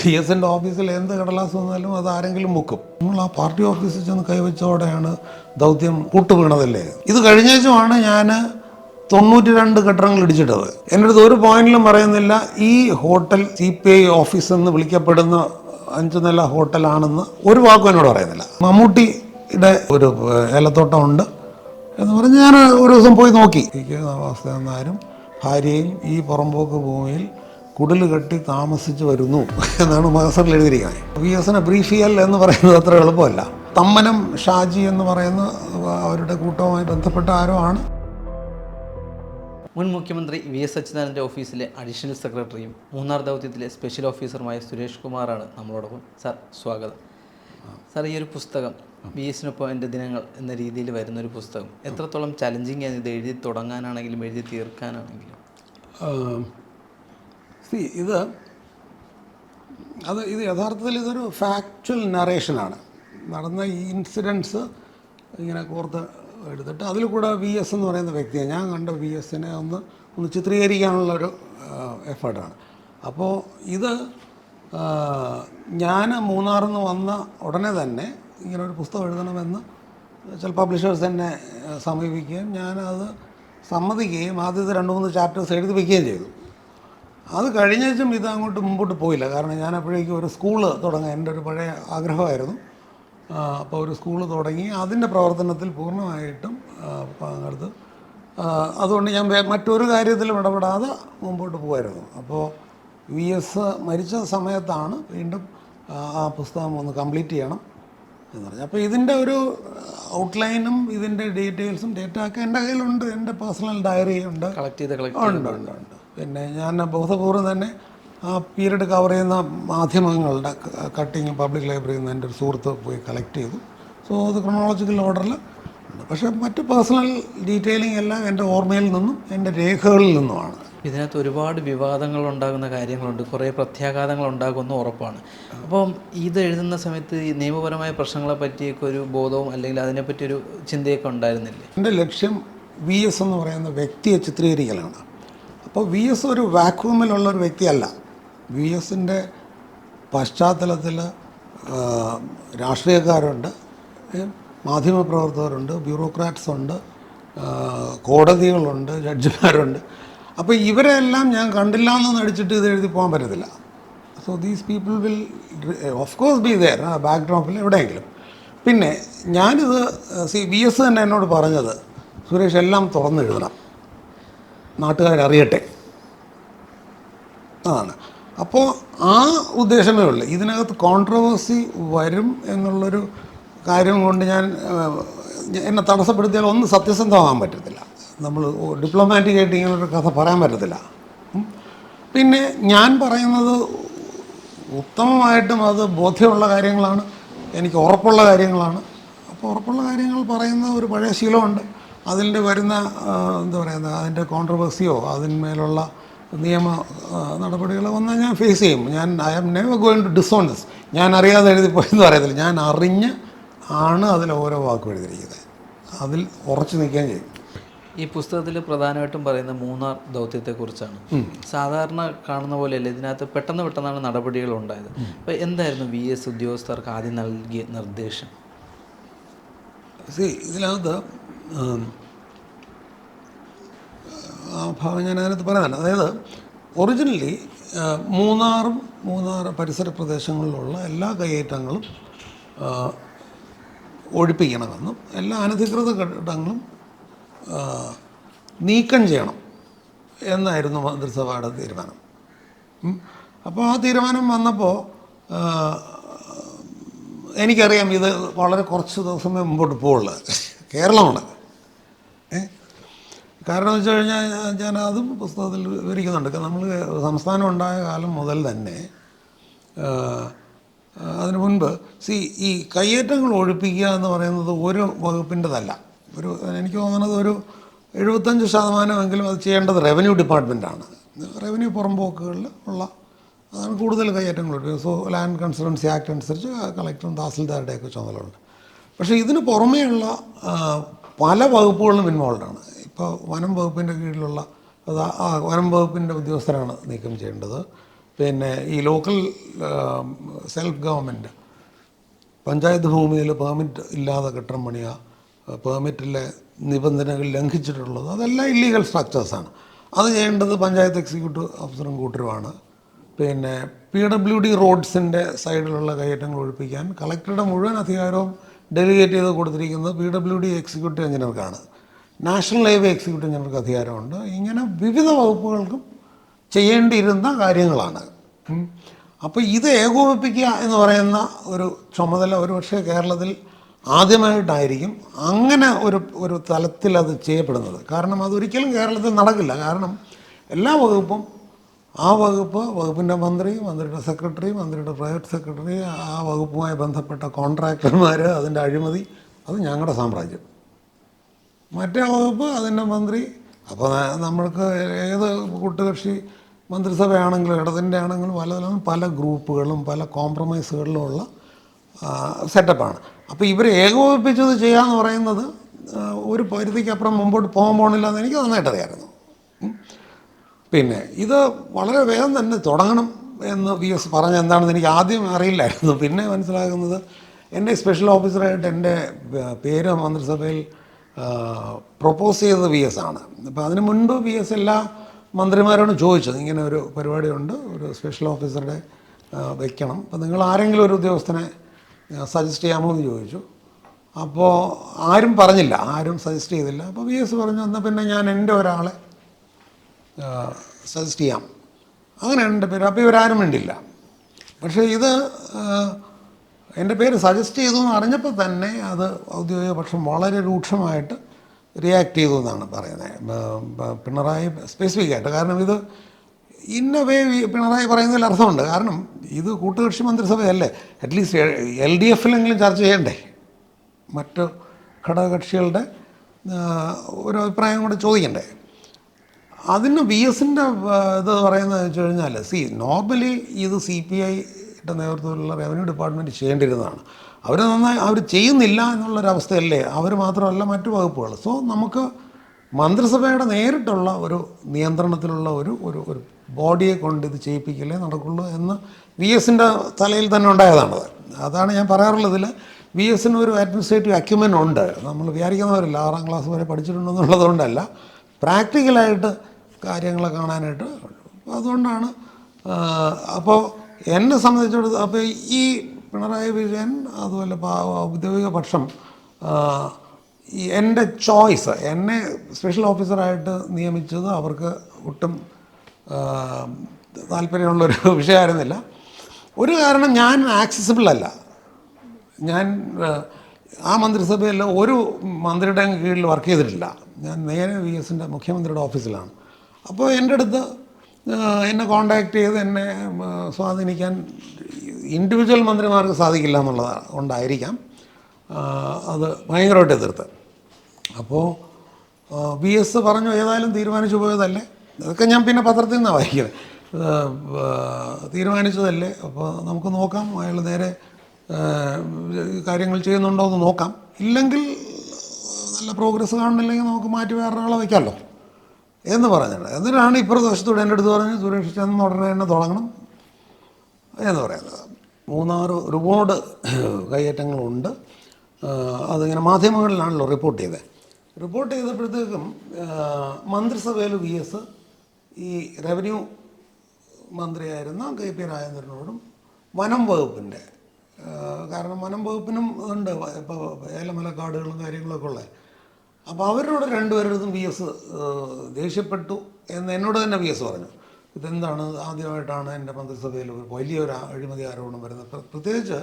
VSൻ്റെ ഓഫീസിൽ എന്ത് കടലാസ് വന്നാലും അത് ആരെങ്കിലും മുക്കും. നമ്മൾ ആ പാർട്ടി ഓഫീസിൽ ചെന്ന് കൈവച്ചോടെയാണ് ദൗത്യം കൂട്ടുവീണതല്ലേ. ഇത് കഴിഞ്ഞേച്ചുമാണ് ഞാൻ 92 കെട്ടിടങ്ങൾ ഇടിച്ചിട്ടത്. എൻ്റെ അടുത്ത് ഒരു പോയിന്റിലും പറയുന്നില്ല ഈ ഹോട്ടൽ CPI ഓഫീസ് എന്ന് വിളിക്കപ്പെടുന്ന 5 നില ഹോട്ടലാണെന്ന് ഒരു വാക്കും എന്നോട് പറയുന്നില്ല. മമ്മൂട്ടിയുടെ ഒരു ഏലത്തോട്ടമുണ്ട് എന്ന് പറഞ്ഞ് ഞാൻ ഒരു ദിവസം പോയി നോക്കി. വാസുദേവൻ ഭാര്യയും ഈ പുറമ്പോക്ക് ഭൂമിയിൽ കുടിൽ കെട്ടി താമസിച്ച് വരുന്നു എന്നാണ് മഹസറിൽ എഴുതിയിരിക്കുന്നത്. VSനെ ബ്രീഫ് ചെയ്യൽ എന്ന് പറയുന്നത് അത്ര എളുപ്പമല്ല. തമ്മനം ഷാജി എന്ന് പറയുന്ന അവരുടെ കൂട്ടവുമായി ബന്ധപ്പെട്ട ആരോ ആണ്. മുൻ മുഖ്യമന്ത്രി VS അച്യുതാനന്ദൻ്റെ ഓഫീസിലെ അഡീഷണൽ സെക്രട്ടറിയും മൂന്നാർ ദൗത്യത്തിലെ സ്പെഷ്യൽ ഓഫീസറുമായ സുരേഷ് കുമാറാണ് നമ്മളോടൊപ്പം. സാർ സ്വാഗതം. സാർ, ഈ ഒരു പുസ്തകം VSനൊപ്പം എൻ്റെ ദിനങ്ങൾ എന്ന രീതിയിൽ വരുന്നൊരു പുസ്തകം എത്രത്തോളം ചലഞ്ചിങ് ആണ് ഇത് എഴുതി തുടങ്ങാനാണെങ്കിലും എഴുതി തീർക്കാനാണെങ്കിലും? ഇത് യഥാർത്ഥത്തിൽ ഇതൊരു ഫാക്ച്വൽ നറേഷനാണ്. നടന്ന ഈ ഇൻസിഡൻസ് ഇങ്ങനെ കോർത്ത് എടുത്തിട്ട് അതിൽ കൂടെ VS എന്ന് പറയുന്ന വ്യക്തിയെ, ഞാൻ കണ്ട VSനെ ഒന്ന് ചിത്രീകരിക്കാനുള്ളൊരു എഫേർട്ടാണ്. അപ്പോൾ ഇത് ഞാൻ മൂന്നാറിൽ നിന്ന് വന്ന ഉടനെ തന്നെ ഇങ്ങനൊരു പുസ്തകം എഴുതണമെന്ന് ചില പബ്ലിഷേഴ്സ് എന്നെ സമീപിക്കുകയും ഞാനത് സമ്മതിക്കുകയും ആദ്യത്തെ 2-3 ചാപ്റ്റേഴ്സ് എഴുതി വയ്ക്കുകയും ചെയ്തു. അത് കഴിഞ്ഞേച്ചും ഇത് അങ്ങോട്ട് മുമ്പോട്ട് പോയില്ല. കാരണം ഞാൻ അപ്പോഴേക്കും ഒരു സ്കൂള് തുടങ്ങാൻ എൻ്റെ ഒരു പഴയ ആഗ്രഹമായിരുന്നു. അപ്പോൾ ഒരു സ്കൂള് തുടങ്ങി അതിൻ്റെ പ്രവർത്തനത്തിൽ പൂർണ്ണമായിട്ടും പങ്കെടുത്ത് അതുകൊണ്ട് ഞാൻ മറ്റൊരു കാര്യത്തിലും ഇടപെടാതെ മുമ്പോട്ട് പോകുമായിരുന്നു. അപ്പോൾ VS മരിച്ച സമയത്താണ് വീണ്ടും ആ പുസ്തകം ഒന്ന് കംപ്ലീറ്റ് ചെയ്യണം എന്ന് പറഞ്ഞു. അപ്പോൾ ഇതിൻ്റെ ഒരു ഔട്ട്ലൈനും ഇതിൻ്റെ ഡീറ്റെയിൽസും ഡേറ്റയൊക്കെ എൻ്റെ കയ്യിലുണ്ട്. എൻ്റെ പേഴ്സണൽ ഡയറി ഉണ്ട്, ഉണ്ട്. പിന്നെ ഞാൻ ബോധപൂർവ്വം തന്നെ ആ പീരീഡ് കവർ ചെയ്യുന്ന മാധ്യമങ്ങളുടെ കട്ടിങ് പബ്ലിക് ലൈബ്രറിയിൽ നിന്ന് എൻ്റെ ഒരു സുഹൃത്ത് പോയി കളക്ട് ചെയ്തു. സോ അത് ക്രൊണോളജിക്കൽ ഓർഡറിൽ ഉണ്ട്. പക്ഷേ മറ്റ് പേഴ്സണൽ ഡീറ്റെയിലിംഗ് എല്ലാം എൻ്റെ ഓർമ്മയിൽ നിന്നും എൻ്റെ രേഖകളിൽ നിന്നുമാണ്. ഇതിനകത്ത് ഒരുപാട് വിവാദങ്ങൾ ഉണ്ടാകുന്ന കാര്യങ്ങളുണ്ട്, കുറേ പ്രത്യാഘാതങ്ങൾ ഉണ്ടാകുമെന്ന് ഉറപ്പാണ്. അപ്പം ഇത് എഴുതുന്ന സമയത്ത് ഈ നിയമപരമായ പ്രശ്നങ്ങളെ പറ്റിയൊക്കെ ഒരു ബോധവും അല്ലെങ്കിൽ അതിനെപ്പറ്റിയൊരു ചിന്തയൊക്കെ ഉണ്ടായിരുന്നില്ലേ? എൻ്റെ ലക്ഷ്യം VS എന്ന് പറയുന്ന വ്യക്തിയെ ചിത്രീകരിക്കലാണ്. അപ്പോൾ VS ഒരു വാക്യൂമിലുള്ളൊരു വ്യക്തിയല്ല. VSൻ്റെ പശ്ചാത്തലത്തിൽ രാഷ്ട്രീയക്കാരുണ്ട്, മാധ്യമപ്രവർത്തകരുണ്ട്, ബ്യൂറോക്രാറ്റ്സ് ഉണ്ട്, കോടതികളുണ്ട്, ജഡ്ജിമാരുണ്ട്. അപ്പോൾ ഇവരെല്ലാം ഞാൻ കണ്ടില്ല എന്ന് നടിച്ചിട്ട് ഇത് എഴുതി പോകാൻ പറ്റത്തില്ല. So these people will of course be there back ഡ്രോപ്പിൽ എവിടെയെങ്കിലും. പിന്നെ ഞാനിത് VS തന്നെ എന്നോട് പറഞ്ഞത്, സുരേഷ് എല്ലാം തുറന്നെഴുതണം, നാട്ടുകാരറിയട്ടെ, അതാണ്. അപ്പോൾ ആ ഉദ്ദേശമേ ഉള്ളൂ. ഇതിനകത്ത് കോൺട്രവേഴ്സി വരും എന്നുള്ളൊരു കാര്യം കൊണ്ട് എന്നെ തടസ്സപ്പെടുത്തിയാൽ ഒന്ന് സത്യസന്ധമാകാൻ പറ്റത്തില്ല. നമ്മൾ ഡിപ്ലോമാറ്റിക്കായിട്ട് ഇങ്ങനൊരു കഥ പറയാൻ പറ്റത്തില്ല. പിന്നെ ഞാൻ പറയുന്നത് ഉത്തമമായിട്ടും അത് ബോധ്യമുള്ള കാര്യങ്ങളാണ്, എനിക്ക് ഉറപ്പുള്ള കാര്യങ്ങളാണ്. അപ്പോൾ ഉറപ്പുള്ള കാര്യങ്ങൾ പറയുന്ന ഒരു പഴയ ശീലമുണ്ട്. അതിൻ്റെ വരുന്ന എന്താ പറയുന്നത്, അതിൻ്റെ കോൺട്രവേഴ്സിയോ അതിന്മേലുള്ള നിയമ നടപടികളോ വന്നാൽ ഞാൻ ഫേസ് ചെയ്യും. I am never going to disown this. ഞാൻ അറിയാതെ എഴുതിപ്പോയെന്ന് പറയത്തില്ല, ഞാൻ അറിഞ്ഞ് ആണ് അതിൽ ഓരോ വാക്കും എഴുതിയിരിക്കുന്നത്. അതിൽ ഉറച്ചു നിൽക്കാൻ ചെയ്യും. ഈ പുസ്തകത്തിൽ പ്രധാനമായിട്ടും പറയുന്ന മൂന്നാർ ദൗത്യത്തെക്കുറിച്ചാണ്. സാധാരണ കാണുന്ന പോലെയല്ല, ഇതിനകത്ത് പെട്ടെന്നാണ് നടപടികൾ ഉണ്ടായത്. അപ്പോൾ എന്തായിരുന്നു VS ഉദ്യോഗസ്ഥർക്ക് ആദ്യം നൽകിയ നിർദ്ദേശം? ഇതിനകത്ത് ആ ഭാഗം ഞാൻ അതിനകത്ത് പറയുന്നില്ല. അതായത് ഒറിജിനലി മൂന്നാർ പരിസര പ്രദേശങ്ങളിലുള്ള എല്ലാ കയ്യേറ്റങ്ങളും ഒഴിപ്പിക്കണമെന്നും എല്ലാ അനധികൃത കെട്ടിടങ്ങളും നീക്കം ചെയ്യണം എന്നായിരുന്നു മന്ത്രിസഭയുടെ തീരുമാനം. അപ്പോൾ ആ തീരുമാനം വന്നപ്പോൾ എനിക്കറിയാം ഇത് വളരെ കുറച്ച് ദിവസമേ മുമ്പോട്ട് പോകുള്ളൂ. കേരളമാണ്. കാരണം എന്ന് വെച്ച് കഴിഞ്ഞാൽ ഞാൻ അതും പുസ്തകത്തിൽ വിവരിക്കുന്നുണ്ട്. നമ്മൾ സംസ്ഥാനം ഉണ്ടായ കാലം മുതൽ തന്നെ അതിനു മുൻപ് ഈ കയ്യേറ്റങ്ങൾ ഒഴിപ്പിക്കുക എന്ന് പറയുന്നത് ഒരു വകുപ്പിൻ്റെതല്ല. എനിക്ക് തോന്നുന്നത് ഒരു 75% അത് ചെയ്യേണ്ടത് റവന്യൂ ഡിപ്പാർട്ട്മെൻറ്റാണ്. റവന്യൂ പുറമ്പോക്കുകളിൽ ഉള്ള അതാണ് കൂടുതൽ കയ്യേറ്റങ്ങൾ ഒഴിപ്പിക്കുക. സോ ലാൻഡ് കൺസർവൻസി ആക്ട് അനുസരിച്ച് കളക്ടറും തഹസിൽദാരുടെയൊക്കെ ചുമതലയുണ്ട്. പക്ഷേ ഇതിന് പുറമേയുള്ള പല വകുപ്പുകളിലും ഇൻവോൾവാണ്. ഇപ്പോൾ വനം വകുപ്പിൻ്റെ കീഴിലുള്ള വനം വകുപ്പിൻ്റെ ഉദ്യോഗസ്ഥരാണ് നീക്കം ചെയ്യേണ്ടത്. പിന്നെ ഈ ലോക്കൽ സെൽഫ് ഗവൺമെൻറ് പഞ്ചായത്ത് ഭൂമിയിൽ പെർമിറ്റ് ഇല്ലാതെ കെട്ടിടം പണിയുക, പെർമിറ്റിലെ നിബന്ധനകൾ ലംഘിച്ചിട്ടുള്ളത്, അതെല്ലാം ഇല്ലീഗൽ സ്ട്രക്ചേഴ്സാണ്. അത് ചെയ്യേണ്ടത് പഞ്ചായത്ത് എക്സിക്യൂട്ടീവ് ഓഫീസറും കൂട്ടരുമാണ്. പിന്നെ PWD റോഡ്സിൻ്റെ സൈഡിലുള്ള കയ്യേറ്റങ്ങൾ ഒഴിപ്പിക്കാൻ കളക്ടറുടെ മുഴുവൻ അധികാരവും ഡെലിഗേറ്റ് ചെയ്ത് കൊടുത്തിരിക്കുന്നത് PWD എക്സിക്യൂട്ടീവ് എഞ്ചിനീയർക്കാണ്. നാഷണൽ ഹൈവേ എക്സിക്യൂട്ടീവ് എഞ്ചിനീയർക്ക് അധികാരമുണ്ട്. ഇങ്ങനെ വിവിധ വകുപ്പുകൾക്കും ചെയ്യേണ്ടിയിരുന്ന കാര്യങ്ങളാണ്. അപ്പോൾ ഇത് ഏകോപിപ്പിക്കുക എന്ന് പറയുന്ന ഒരു ചുമതല ഒരുപക്ഷെ കേരളത്തിൽ ആദ്യമായിട്ടായിരിക്കും അങ്ങനെ ഒരു തലത്തിൽ അത് ചെയ്യപ്പെടുന്നത്. കാരണം അതൊരിക്കലും കേരളത്തിൽ നടക്കില്ല. കാരണം എല്ലാ വകുപ്പും വകുപ്പിൻ്റെ മന്ത്രി, മന്ത്രിയുടെ സെക്രട്ടറി, മന്ത്രിയുടെ പ്രൈവറ്റ് സെക്രട്ടറി, ആ വകുപ്പുമായി ബന്ധപ്പെട്ട കോൺട്രാക്ടർമാർ, അതിൻ്റെ അഴിമതി, അത് ഞങ്ങളുടെ സാമ്രാജ്യം. മറ്റേ വകുപ്പ് അതിൻ്റെ മന്ത്രി. അപ്പോൾ നമ്മൾക്ക് ഏത് കൂട്ടുകക്ഷി മന്ത്രിസഭയാണെങ്കിലും ഇടതിൻ്റെ ആണെങ്കിലും പല ഗ്രൂപ്പുകളും പല കോംപ്രമൈസുകളിലുമുള്ള സെറ്റപ്പാണ്. അപ്പോൾ ഇവർ ഏകോപിപ്പിച്ചത് ചെയ്യാന്ന് പറയുന്നത് ഒരു പരിധിക്കപ്പുറം മുമ്പോട്ട് പോകാൻ പോകണില്ല എന്ന് എനിക്ക് നന്നായിട്ട് അറിയാമായിരുന്നു. പിന്നെ ഇത് വളരെ വേഗം തന്നെ തുടങ്ങണം എന്ന് VS പറഞ്ഞ എന്താണെന്ന് എനിക്ക് ആദ്യം അറിയില്ലായിരുന്നു. പിന്നെ മനസ്സിലാകുന്നത് എൻ്റെ സ്പെഷ്യൽ ഓഫീസറായിട്ട് എൻ്റെ പേര് മന്ത്രിസഭയിൽ പ്രൊപ്പോസ് ചെയ്തത് VS ആണ്. അപ്പോൾ അതിന് മുൻപ് VS എല്ലാ മന്ത്രിമാരോടും ചോദിച്ചത്, ഇങ്ങനെ ഒരു പരിപാടിയുണ്ട്, ഒരു സ്പെഷ്യൽ ഓഫീസറുടെ വയ്ക്കണം, അപ്പോൾ നിങ്ങൾ ആരെങ്കിലും ഒരു ഉദ്യോഗസ്ഥനെ സജസ്റ്റ് ചെയ്യാമോ എന്ന് ചോദിച്ചു. അപ്പോൾ ആരും പറഞ്ഞില്ല, ആരും സജസ്റ്റ് ചെയ്തില്ല. അപ്പോൾ VS പറഞ്ഞു, എന്നാൽ പിന്നെ ഞാൻ എൻ്റെ ഒരാളെ സജസ്റ്റ് ചെയ്യാം. അങ്ങനെ എൻ്റെ പേര്. അപ്പോൾ ഇവരാരും വേണ്ടില്ല. പക്ഷേ ഇത് എൻ്റെ പേര് സജസ്റ്റ് ചെയ്തു എന്ന് അറിഞ്ഞപ്പോൾ തന്നെ അത് ഔദ്യോഗിക പക്ഷം വളരെ രൂക്ഷമായിട്ട് റിയാക്ട് ചെയ്തു എന്നാണ് പറയുന്നത്. പിണറായി സ്പെസിഫിക് ആയിട്ട്. കാരണം ഇത് ഇന്ന വേ പിണറായി പറയുന്നതിൽ അർത്ഥമുണ്ട്. കാരണം ഇത് കൂട്ടുകക്ഷി മന്ത്രിസഭയല്ലേ, അറ്റ്ലീസ്റ്റ് LDFലെങ്കിലും ചർച്ച ചെയ്യണ്ടേ, മറ്റ് ഘടകകക്ഷികളുടെ ഒരു അഭിപ്രായം കൂടെ ചോദിക്കണ്ടേ. അതിന് VSൻ്റെ ഇത് പറയുന്നത് വെച്ച് കഴിഞ്ഞാൽ, നോർമലി ഇത് CPIയുടെ നേതൃത്വത്തിലുള്ള റവന്യൂ ഡിപ്പാർട്ട്മെൻറ്റ് ചെയ്യേണ്ടിരുന്നതാണ്. അവർ ചെയ്യുന്നില്ല എന്നുള്ളൊരവസ്ഥയല്ലേ, അവർ മാത്രമല്ല മറ്റു വകുപ്പുകൾ. സോ നമുക്ക് മന്ത്രിസഭയുടെ നേരിട്ടുള്ള ഒരു നിയന്ത്രണത്തിലുള്ള ഒരു ഒരു ബോഡിയെ കൊണ്ട് ഇത് ചെയ്യിപ്പിക്കലേ നടക്കുള്ളൂ എന്ന് VSൻ്റെ തലയിൽ തന്നെ ഉണ്ടായതാണത്. അതാണ് ഞാൻ പറയാറുള്ളതിൽ VSന് ഒരു അഡ്മിനിസ്ട്രേറ്റീവ് അക്യുമെൻ ഉണ്ട്. നമ്മൾ വിചാരിക്കുന്നവരില്ല 6ാം ക്ലാസ് വരെ പഠിച്ചിട്ടുണ്ടെന്നുള്ളതുകൊണ്ടല്ല, പ്രാക്ടിക്കലായിട്ട് കാര്യങ്ങളെ കാണാനായിട്ട്. അതുകൊണ്ടാണ്. അപ്പോൾ എന്നെ സംബന്ധിച്ചിടത്തോളം അപ്പോൾ ഈ പിണറായി വിജയൻ അതുപോലെ ഔദ്യോഗിക പക്ഷം എൻ്റെ ചോയ്സ്, എന്നെ സ്പെഷ്യൽ ഓഫീസറായിട്ട് നിയമിച്ചത് അവർക്ക് ഒട്ടും താല്പര്യമുള്ളൊരു വിഷയമായിരുന്നില്ല. ഒരു കാരണം, ഞാൻ ആക്സസിബിൾ അല്ല. ഞാൻ ആ മന്ത്രിസഭയിൽ ഒരു മന്ത്രിയുടെയും കീഴിൽ വർക്ക് ചെയ്തിട്ടില്ല. ഞാൻ നേരെ VSൻ്റെ മുഖ്യമന്ത്രിയുടെ ഓഫീസിലാണ്. അപ്പോൾ എൻ്റെ അടുത്ത് എന്നെ കോണ്ടാക്ട് ചെയ്ത് എന്നെ സ്വാധീനിക്കാൻ ഇൻഡിവിജ്വൽ മന്ത്രിമാർക്ക് സാധിക്കില്ല എന്നുള്ളത് കൊണ്ടായിരിക്കാം അത് ഭയങ്കരമായിട്ട് എതിർത്ത്. അപ്പോൾ VS പറഞ്ഞു, ഏതായാലും തീരുമാനിച്ചു പോയതല്ലേ. അതൊക്കെ ഞാൻ പിന്നെ പത്രത്തിൽ നിന്നാണ് വായിക്കുന്നത്. തീരുമാനിച്ചതല്ലേ, അപ്പോൾ നമുക്ക് നോക്കാം, അയാൾ നേരെ കാര്യങ്ങൾ ചെയ്യുന്നുണ്ടോ എന്ന് നോക്കാം. ഇല്ലെങ്കിൽ നല്ല പ്രോഗ്രസ് കാണുന്നില്ലെങ്കിൽ നമുക്ക് മാറ്റി വേറൊരാളെ വയ്ക്കാമല്ലോ എന്ന് പറഞ്ഞിട്ട്. എന്നിട്ടാണ് ഇപ്പുറത്തെ വശത്തൂടെ എൻ്റെ അടുത്ത് പറഞ്ഞ്, സുരേഷ് ചെന്ന് ഉടനെ തന്നെ തുടങ്ങണം എന്ന് പറയുന്നത്. 3-6 ഒരുപാട് കയ്യേറ്റങ്ങളുണ്ട്. അതിങ്ങനെ മാധ്യമങ്ങളിലാണല്ലോ റിപ്പോർട്ട് ചെയ്തത്. റിപ്പോർട്ട് ചെയ്തപ്പോഴത്തേക്കും മന്ത്രിസഭയിൽ VS ഈ റവന്യൂ മന്ത്രിയായിരുന്ന KP രാജേന്ദ്രനോടും വനം വകുപ്പിൻ്റെ, കാരണം വനം വകുപ്പിനും ഉണ്ട് ഇപ്പോൾ ഏലമലക്കാടുകളും കാര്യങ്ങളൊക്കെ ഉള്ളത്. അപ്പോൾ അവരോട് രണ്ടുപേരുടെ VS ദേഷ്യപ്പെട്ടു എന്ന് എന്നോട് തന്നെ VS പറഞ്ഞു. ഇതെന്താണ്, ആദ്യമായിട്ടാണ് എൻ്റെ മന്ത്രിസഭയിൽ വലിയൊരു അഴിമതി ആരോപണം വരുന്നത്. പ്രത്യേകിച്ച്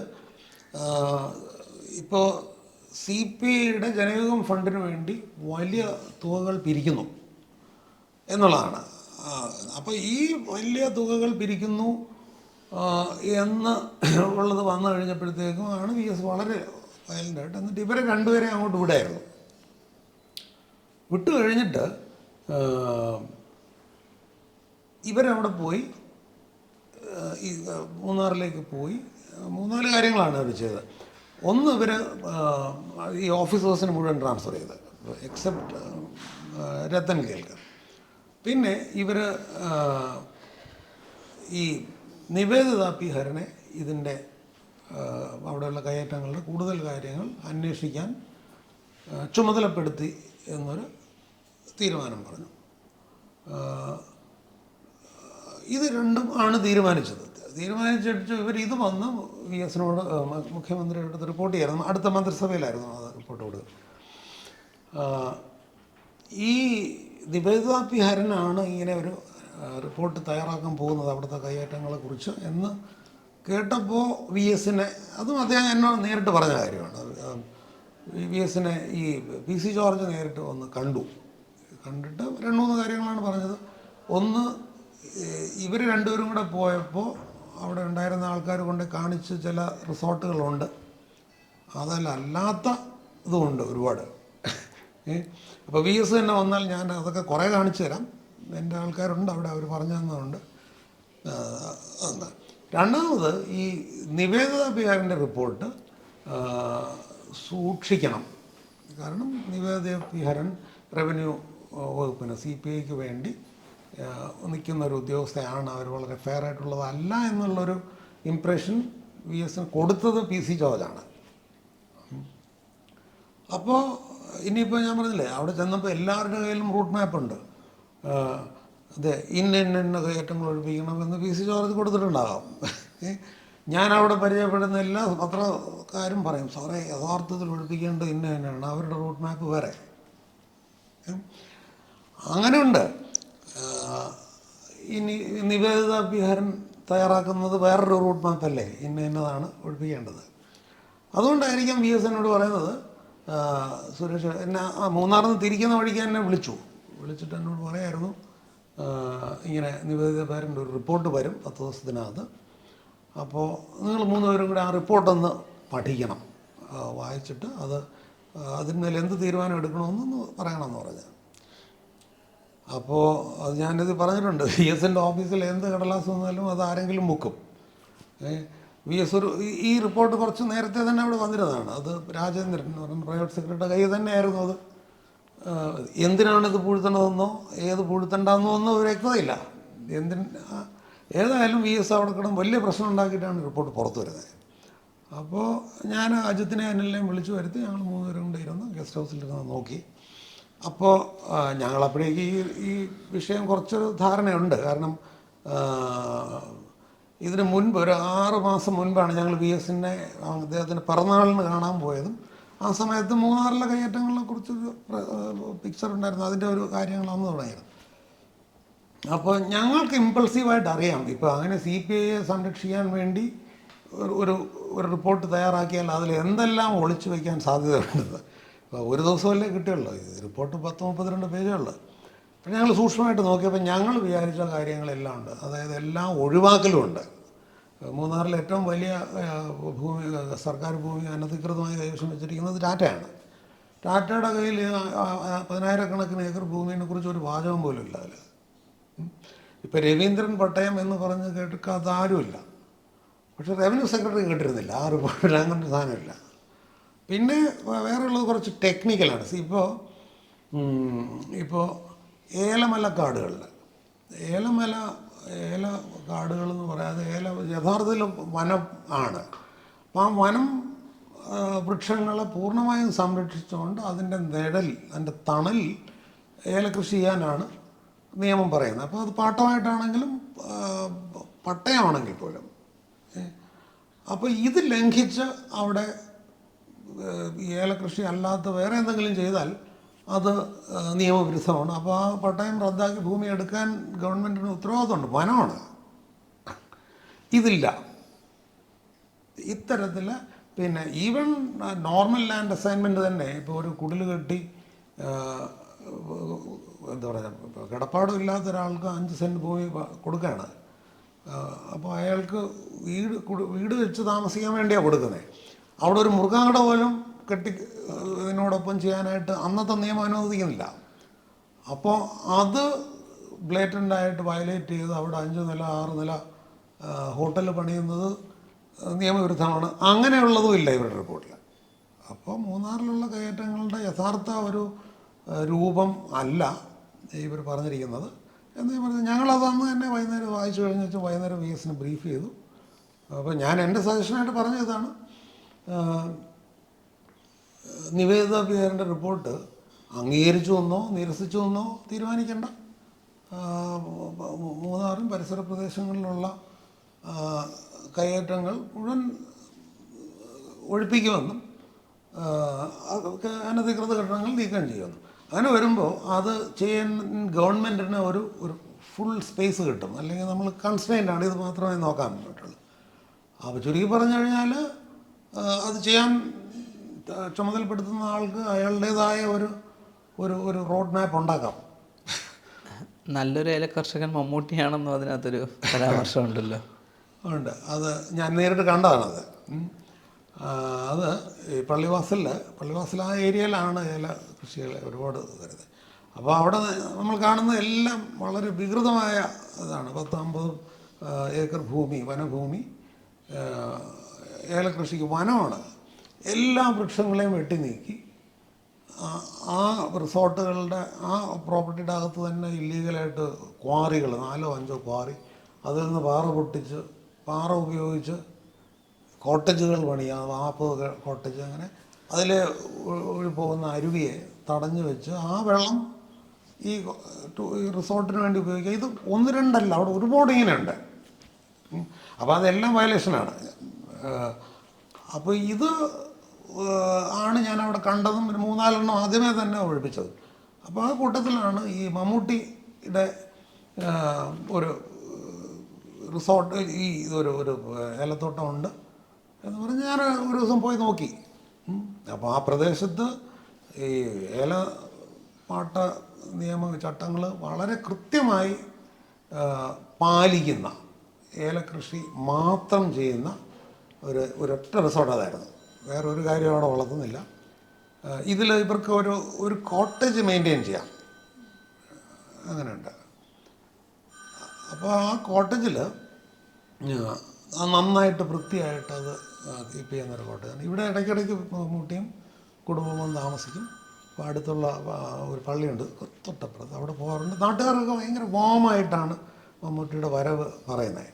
ഇപ്പോൾ CPIയുടെ ജനയുഗം ഫണ്ടിന് വേണ്ടി വലിയ തുകകൾ പിരിക്കുന്നു എന്നുള്ളതാണ്. അപ്പോൾ ഈ വലിയ തുകകൾ പിരിക്കുന്നു എന്ന് ഉള്ളത് വന്നു കഴിഞ്ഞപ്പോഴത്തേക്കും ആണ് VS വളരെ വയലൻ്റായിട്ട്. എന്നിട്ട് ഇവരെ രണ്ടുപേരെ അങ്ങോട്ട് വിടായിരുന്നു. വിട്ടു കഴിഞ്ഞിട്ട് ഇവരവിടെ പോയി ഈ മൂന്നാറിലേക്ക് പോയി 3-4 കാര്യങ്ങളാണ് അവർ ചെയ്തത്. ഒന്ന്, ഇവർ ഈ ഓഫീസേഴ്സിന് മുഴുവൻ ട്രാൻസ്ഫർ ചെയ്ത്, എക്സെപ്റ്റ് രത്തൻ കേൽക്കർ. പിന്നെ ഇവർ ഈ നിവേദിത പി ഹരനെ ഇതിൻ്റെ അവിടെയുള്ള കയ്യേറ്റങ്ങളുടെ കൂടുതൽ കാര്യങ്ങൾ അന്വേഷിക്കാൻ ചുമതലപ്പെടുത്തി എന്നൊരു തീരുമാനം പറഞ്ഞു. ഇത് രണ്ടും ആണ് തീരുമാനിച്ചിട്ട് ഇവർ ഇത് വന്ന് വി എസിനോട് മുഖ്യമന്ത്രിയുടെ അടുത്ത് റിപ്പോർട്ട് ചെയ്യായിരുന്നു. അടുത്ത മന്ത്രിസഭയിലായിരുന്നു അത് റിപ്പോർട്ട് കൊടുത്തത്. ഈ നിവേദിത പി ഹരനാണ് ഇങ്ങനെ ഒരു റിപ്പോർട്ട് തയ്യാറാക്കാൻ പോകുന്നത് അവിടുത്തെ കയ്യേറ്റങ്ങളെക്കുറിച്ച് എന്ന് കേട്ടപ്പോൾ വി എസിനെ, അതും അദ്ദേഹം എന്നോട് നേരിട്ട് പറഞ്ഞ കാര്യമാണ്. വി എസിനെ ഈ പി സി ജോർജ് നേരിട്ട് വന്ന് കണ്ടിട്ട് 2-3 കാര്യങ്ങളാണ് പറഞ്ഞത്. ഒന്ന്, ഇവർ രണ്ടുപേരും കൂടെ പോയപ്പോൾ അവിടെ ഉണ്ടായിരുന്ന ആൾക്കാർ കൊണ്ട് കാണിച്ച് ചില റിസോർട്ടുകളുണ്ട്, അതല്ലാത്ത ഇതുമുണ്ട് ഒരുപാട്. അപ്പോൾ വി എസ് തന്നെ വന്നാൽ ഞാൻ അതൊക്കെ കുറേ കാണിച്ചു തരാം, എൻ്റെ ആൾക്കാരുണ്ട് അവിടെ, അവർ പറഞ്ഞു തന്നതുണ്ട്. രണ്ടാമത്, ഈ നിവേദിത പി ഹരൻ്റെ റിപ്പോർട്ട് സൂക്ഷിക്കണം. കാരണം നിവേദിത പി ഹരൻ റവന്യൂ വകുപ്പിന് CPIക്ക് വേണ്ടി നിൽക്കുന്ന ഒരു ഉദ്യോഗസ്ഥയാണ്. അവർ വളരെ ഫെയർ ആയിട്ടുള്ളതല്ല എന്നുള്ളൊരു ഇംപ്രഷൻ വി എസിന് കൊടുത്തത് പി സി ജോർജാണ്. അപ്പോൾ ഇനിയിപ്പോൾ ഞാൻ പറഞ്ഞില്ലേ, അവിടെ ചെന്നപ്പോൾ എല്ലാവരുടെ കയ്യിലും റൂട്ട് മാപ്പുണ്ട്. അതെ, ഇന്ന കയറ്റങ്ങൾ ഒഴിപ്പിക്കണമെന്ന് പി സി ജോർജ് കൊടുത്തിട്ടുണ്ടാകാം. ഞാൻ അവിടെ പരിചയപ്പെടുന്ന എല്ലാ പത്രക്കാരും പറയും, സാറേ യഥാർത്ഥത്തിൽ ഒഴിപ്പിക്കേണ്ടത് തന്നെയാണ്, അവരുടെ റൂട്ട് മാപ്പ് വേറെ. അങ്ങനെയുണ്ട്. ഇനി നിവേദിത പി ഹരൻ തയ്യാറാക്കുന്നത് വേറൊരു റൂട്ട് മാപ്പല്ലേ, ഇന്നതാണ് ഒഴിപ്പിക്കേണ്ടത്. അതുകൊണ്ടായിരിക്കും വി എസ് എന്നോട് പറയുന്നത്, സുരേഷ് എന്നെ മൂന്നാറിൽ നിന്ന് തിരിക്കുന്ന വഴിക്ക് എന്നെ വിളിച്ചിട്ട് എന്നോട് പറയായിരുന്നു, ഇങ്ങനെ നിവേദിത പി ഹരൻ്റെ ഒരു റിപ്പോർട്ട് വരും 10 ദിവസത്തിനകത്ത്, അപ്പോൾ നിങ്ങൾ 3 പേരും കൂടെ ആ റിപ്പോർട്ടൊന്ന് പഠിക്കണം, വായിച്ചിട്ട് അതിന്മേൽ എന്ത് തീരുമാനം എടുക്കണമെന്ന് പറയണമെന്ന് പറഞ്ഞു. അപ്പോൾ അത് ഞാനിത് പറഞ്ഞിട്ടുണ്ട്, വി എസിൻ്റെ ഓഫീസിൽ എന്ത് കടലാസ് വന്നാലും അത് ആരെങ്കിലും മുക്കും. വി എസ് ഈ റിപ്പോർട്ട് കുറച്ച് നേരത്തെ തന്നെ അവിടെ വന്നിരുന്നതാണ്. അത് രാജേന്ദ്രൻ എന്ന് പറയുന്ന പ്രൈവറ്റ് സെക്രട്ടറിയുടെ കയ്യിൽ തന്നെയായിരുന്നു അത്. എന്തിനാണിത് പൂഴ്ത്തണതെന്നോ ഏത് പൂഴ്ത്തണ്ടെന്നോ ഒന്നും ഒരു വ്യക്തതയില്ല. ഏതായാലും വി എസ് അവിടെ കിടന്ന് വലിയ പ്രശ്നം ഉണ്ടാക്കിയിട്ടാണ് റിപ്പോർട്ട് പുറത്തു വരുന്നത്. അപ്പോൾ ഞാൻ അജിത്തിനെ അനിലിനെയും വിളിച്ചു വരുത്തി, ഞങ്ങൾ 3 പേരും കൂടെ ഇരുന്ന് ഗസ്റ്റ് ഹൗസിലിരുന്ന് നോക്കി. അപ്പോൾ ഞങ്ങളപ്പോഴേക്ക് ഈ വിഷയം കുറച്ചൊരു ധാരണയുണ്ട്. കാരണം ഇതിന് മുൻപ് ഒരു 6 മാസം മുൻപാണ് ഞങ്ങൾ വി എസിനെ അദ്ദേഹത്തിൻ്റെ പിറന്നാളിന് കാണാൻ പോയതും. ആ സമയത്ത് മൂന്നാറിലെ കയ്യേറ്റങ്ങളെ കുറിച്ചൊരു പിക്ചർ ഉണ്ടായിരുന്നു, അതിൻ്റെ ഒരു കാര്യങ്ങളാണ് തുടങ്ങിയത്. അപ്പോൾ ഞങ്ങൾക്ക് ഇമ്പൾസീവായിട്ട് അറിയാം, ഇപ്പോൾ അങ്ങനെ CPIയെ സംരക്ഷിക്കാൻ വേണ്ടി ഒരു റിപ്പോർട്ട് തയ്യാറാക്കിയാൽ അതിൽ എന്തെല്ലാം ഒളിച്ചു വയ്ക്കാൻ സാധ്യതയുണ്ടെന്ന്. ഇപ്പോൾ ഒരു ദിവസമല്ലേ കിട്ടുകയുള്ളൂ, ഇത് റിപ്പോർട്ട് 10-32 പേജുള്ളൂ. അപ്പോൾ ഞങ്ങൾ സൂക്ഷ്മമായിട്ട് നോക്കിയപ്പോൾ ഞങ്ങൾ വിചാരിച്ച കാര്യങ്ങളെല്ലാം ഉണ്ട്. അതായത് എല്ലാം ഒഴിവാക്കലുമുണ്ട്. മൂന്നാറിലെ ഏറ്റവും വലിയ ഭൂമി, സർക്കാർ ഭൂമി അനധികൃതമായി കൈവശം വെച്ചിരിക്കുന്നത് ടാറ്റയാണ്. ടാറ്റയുടെ കയ്യിൽ 10,000-കണക്കിന് ഏക്കർ ഭൂമിയെ കുറിച്ച് ഒരു വാചകം പോലും ഇല്ല അതിൽ. ഇപ്പോൾ രവീന്ദ്രൻ പട്ടയം എന്ന് പറഞ്ഞ് കേൾക്കാത്ത ആരുമില്ല. പക്ഷേ റവന്യൂ സെക്രട്ടറി കേട്ടിരുന്നില്ല ആ റിപ്പോർട്ടിൽ, അങ്ങനൊരു സാധനമില്ല. പിന്നെ വേറെയുള്ളത് കുറച്ച് ടെക്നിക്കലാണ്. ഇപ്പോൾ ഏലമല കാടുകളിൽ ഏല കാടുകളെന്ന് പറയാതെ യഥാർത്ഥത്തിൽ വനം ആണ്. അപ്പോൾ ആ വനം വൃക്ഷങ്ങളെ പൂർണ്ണമായും സംരക്ഷിച്ചുകൊണ്ട് അതിൻ്റെ അതിൻ്റെ തണൽ ഏലകൃഷി ചെയ്യാനാണ് നിയമം പറയുന്നത്. അപ്പോൾ അത് പാട്ടമായിട്ടാണെങ്കിലും പട്ടയമാണെങ്കിൽ പോലും. അപ്പോൾ ഇത് ലംഘിച്ച് അവിടെ ഏലകൃഷി അല്ലാത്ത വേറെ എന്തെങ്കിലും ചെയ്താൽ അത് നിയമവിരുദ്ധമാണ്. അപ്പോൾ ആ പട്ടയം റദ്ദാക്കി ഭൂമി എടുക്കാൻ ഗവൺമെൻറ്റിന് ഉത്തരവാദിത്തമുണ്ട്, വനമാണ്. ഇതില്ല. ഇത്തരത്തിൽ പിന്നെ ഈവൻ നോർമൽ ലാൻഡ് അസൈൻമെൻറ്റ് തന്നെ ഇപ്പോൾ ഒരു കുടിൽ കെട്ടി എന്താ പറയുക, കിടപ്പാടും ഇല്ലാത്ത ഒരാൾക്ക് 5 സെൻറ്റ് ഭൂമി കൊടുക്കുകയാണ്. അപ്പോൾ അയാൾക്ക് വീട് വെച്ച് താമസിക്കാൻ വേണ്ടിയാണ് കൊടുക്കുന്നത്. അവിടെ ഒരു മൃഗാങ്കട പോലും ഇതിനോടൊപ്പം ചെയ്യാനായിട്ട് അന്നത്തെ നിയമം അനുവദിക്കുന്നില്ല. അപ്പോൾ അത് ബ്ലേറ്റൻ്റായിട്ട് വയലേറ്റ് ചെയ്ത് അവിടെ 5 നില 6 നില ഹോട്ടൽ പണിയുന്നത് നിയമവിരുദ്ധമാണ്. അങ്ങനെയുള്ളതും ഇല്ല ഇവരുടെ റിപ്പോർട്ടിൽ. അപ്പോൾ മൂന്നാറിലുള്ള കയറ്റങ്ങളുടെ യഥാർത്ഥ ഒരു രൂപം അല്ല ഇവർ പറഞ്ഞിരിക്കുന്നത് എന്ന് ഞാൻ പറഞ്ഞു. ഞങ്ങളത് അന്ന് തന്നെ വൈകുന്നേരം വായിച്ചു കഴിഞ്ഞ് വെച്ചാൽ വൈകുന്നേരം VS ബ്രീഫ് ചെയ്തു. അപ്പോൾ ഞാൻ എൻ്റെ സജഷനായിട്ട് പറഞ്ഞതാണ്, നിവേദിത പിയറിൻ്റെ റിപ്പോർട്ട് അംഗീകരിച്ചു എന്നോ നിരസിച്ചു എന്നോ തീരുമാനിക്കേണ്ട. മൂന്നാറും പരിസര പ്രദേശങ്ങളിലുള്ള കയ്യേറ്റങ്ങൾ മുഴുവൻ ഒഴിപ്പിക്കുമെന്നും അനധികൃത ഘടനകൾ നീക്കം ചെയ്യുമെന്നും. അങ്ങനെ വരുമ്പോൾ അത് ചെയ്യാൻ ഗവൺമെൻറ്റിന് ഒരു ഫുൾ സ്പേസ് കിട്ടും. അല്ലെങ്കിൽ നമ്മൾ കൺസ്ട്രെയിൻ്റ് ആണ്, ഇത് മാത്രമേ നോക്കാൻ പറ്റുള്ളൂ. അപ്പോൾ ചുരുക്കി പറഞ്ഞു കഴിഞ്ഞാൽ അത് ചെയ്യാൻ ചുമതലപ്പെടുത്തുന്ന ആൾക്ക് അയാളുടേതായ ഒരു റോഡ് മാപ്പ് ഉണ്ടാക്കാം. നല്ലൊരു ഏല കർഷകൻ മമ്മൂട്ടിയാണെന്നും അതിനകത്തൊരു പരാമർശം ഉണ്ടല്ലോ. ഉണ്ട്, അത് ഞാൻ നേരിട്ട് കണ്ടതാണത്. അത് ഈ പള്ളിവാസൽ ആ ഏരിയയിലാണ് ഏല കൃഷികൾ ഒരുപാട് വരുന്നത്. അപ്പോൾ അവിടെ നമ്മൾ കാണുന്ന എല്ലാം വളരെ വികൃതമായ ഇതാണ്. 10-50 ഏക്കർ ഭൂമി, വനഭൂമി, ഏലകൃഷിക്ക് വനമാണ്. എല്ലാ വൃക്ഷങ്ങളെയും വെട്ടി നീക്കി ആ റിസോർട്ടുകളുടെ ആ പ്രോപ്പർട്ടിയുടെ അകത്ത് തന്നെ ഇല്ലീഗലായിട്ട് ക്വാറികൾ 4-5 ക്വാറി, അതിൽ നിന്ന് പാറ പൊട്ടിച്ച് പാറ ഉപയോഗിച്ച് കോട്ടേജുകൾ പണിയാം, 40 കോട്ടേജ്. അങ്ങനെ അതിൽ പോകുന്ന അരുവിയെ തടഞ്ഞു വെച്ച് ആ വെള്ളം ഈ റിസോർട്ടിന് വേണ്ടി ഉപയോഗിക്കുക. ഇത് 1-2 അവിടെ ഒരുപാട് ഇങ്ങനെയുണ്ട്. അപ്പോൾ അതെല്ലാം വയലേഷനാണ്. അപ്പോൾ ഇത് ആണ് ഞാനവിടെ കണ്ടതും. 3-4 ആദ്യമേ തന്നെ ഒഴിപ്പിച്ചത്. അപ്പോൾ ആ കൂട്ടത്തിലാണ് ഈ മമ്മൂട്ടിയുടെ ഒരു റിസോർട്ട്, ഈ ഒരു ഏലത്തോട്ടമുണ്ട് എന്ന് പറഞ്ഞ് ഞാൻ ഒരു ദിവസം പോയി നോക്കി. അപ്പോൾ ആ പ്രദേശത്ത് ഈ ഏലപ്പാട്ട നിയമ ചട്ടങ്ങൾ വളരെ കൃത്യമായി പാലിക്കുന്ന, ഏലകൃഷി മാത്രം ചെയ്യുന്ന ഒരൊറ്റ റിസോർട്ട് അതായിരുന്നു. വേറൊരു കാര്യം അവിടെ വളർത്തുന്നില്ല. ഇതിൽ ഇവർക്ക് ഒരു കോട്ടേജ് മെയിൻറ്റെയിൻ ചെയ്യാം, അങ്ങനെയുണ്ട്. അപ്പോൾ ആ കോട്ടേജിൽ നന്നായിട്ട് വൃത്തിയായിട്ട് അത് കീപ്പ് ചെയ്യുന്നൊരു കോട്ടേജാണ്. ഇവിടെ ഇടയ്ക്കിടയ്ക്ക് മമ്മൂട്ടിയും കുടുംബവും താമസിക്കും. അപ്പോൾ അടുത്തുള്ള ഒരു പള്ളിയുണ്ട് തൊട്ടപ്പുറത്ത്, അവിടെ പോകാറുണ്ട്. നാട്ടുകാരൊക്കെ ഭയങ്കര വാമായിട്ടാണ് മമ്മൂട്ടിയുടെ വരവ് പറയുന്നത്.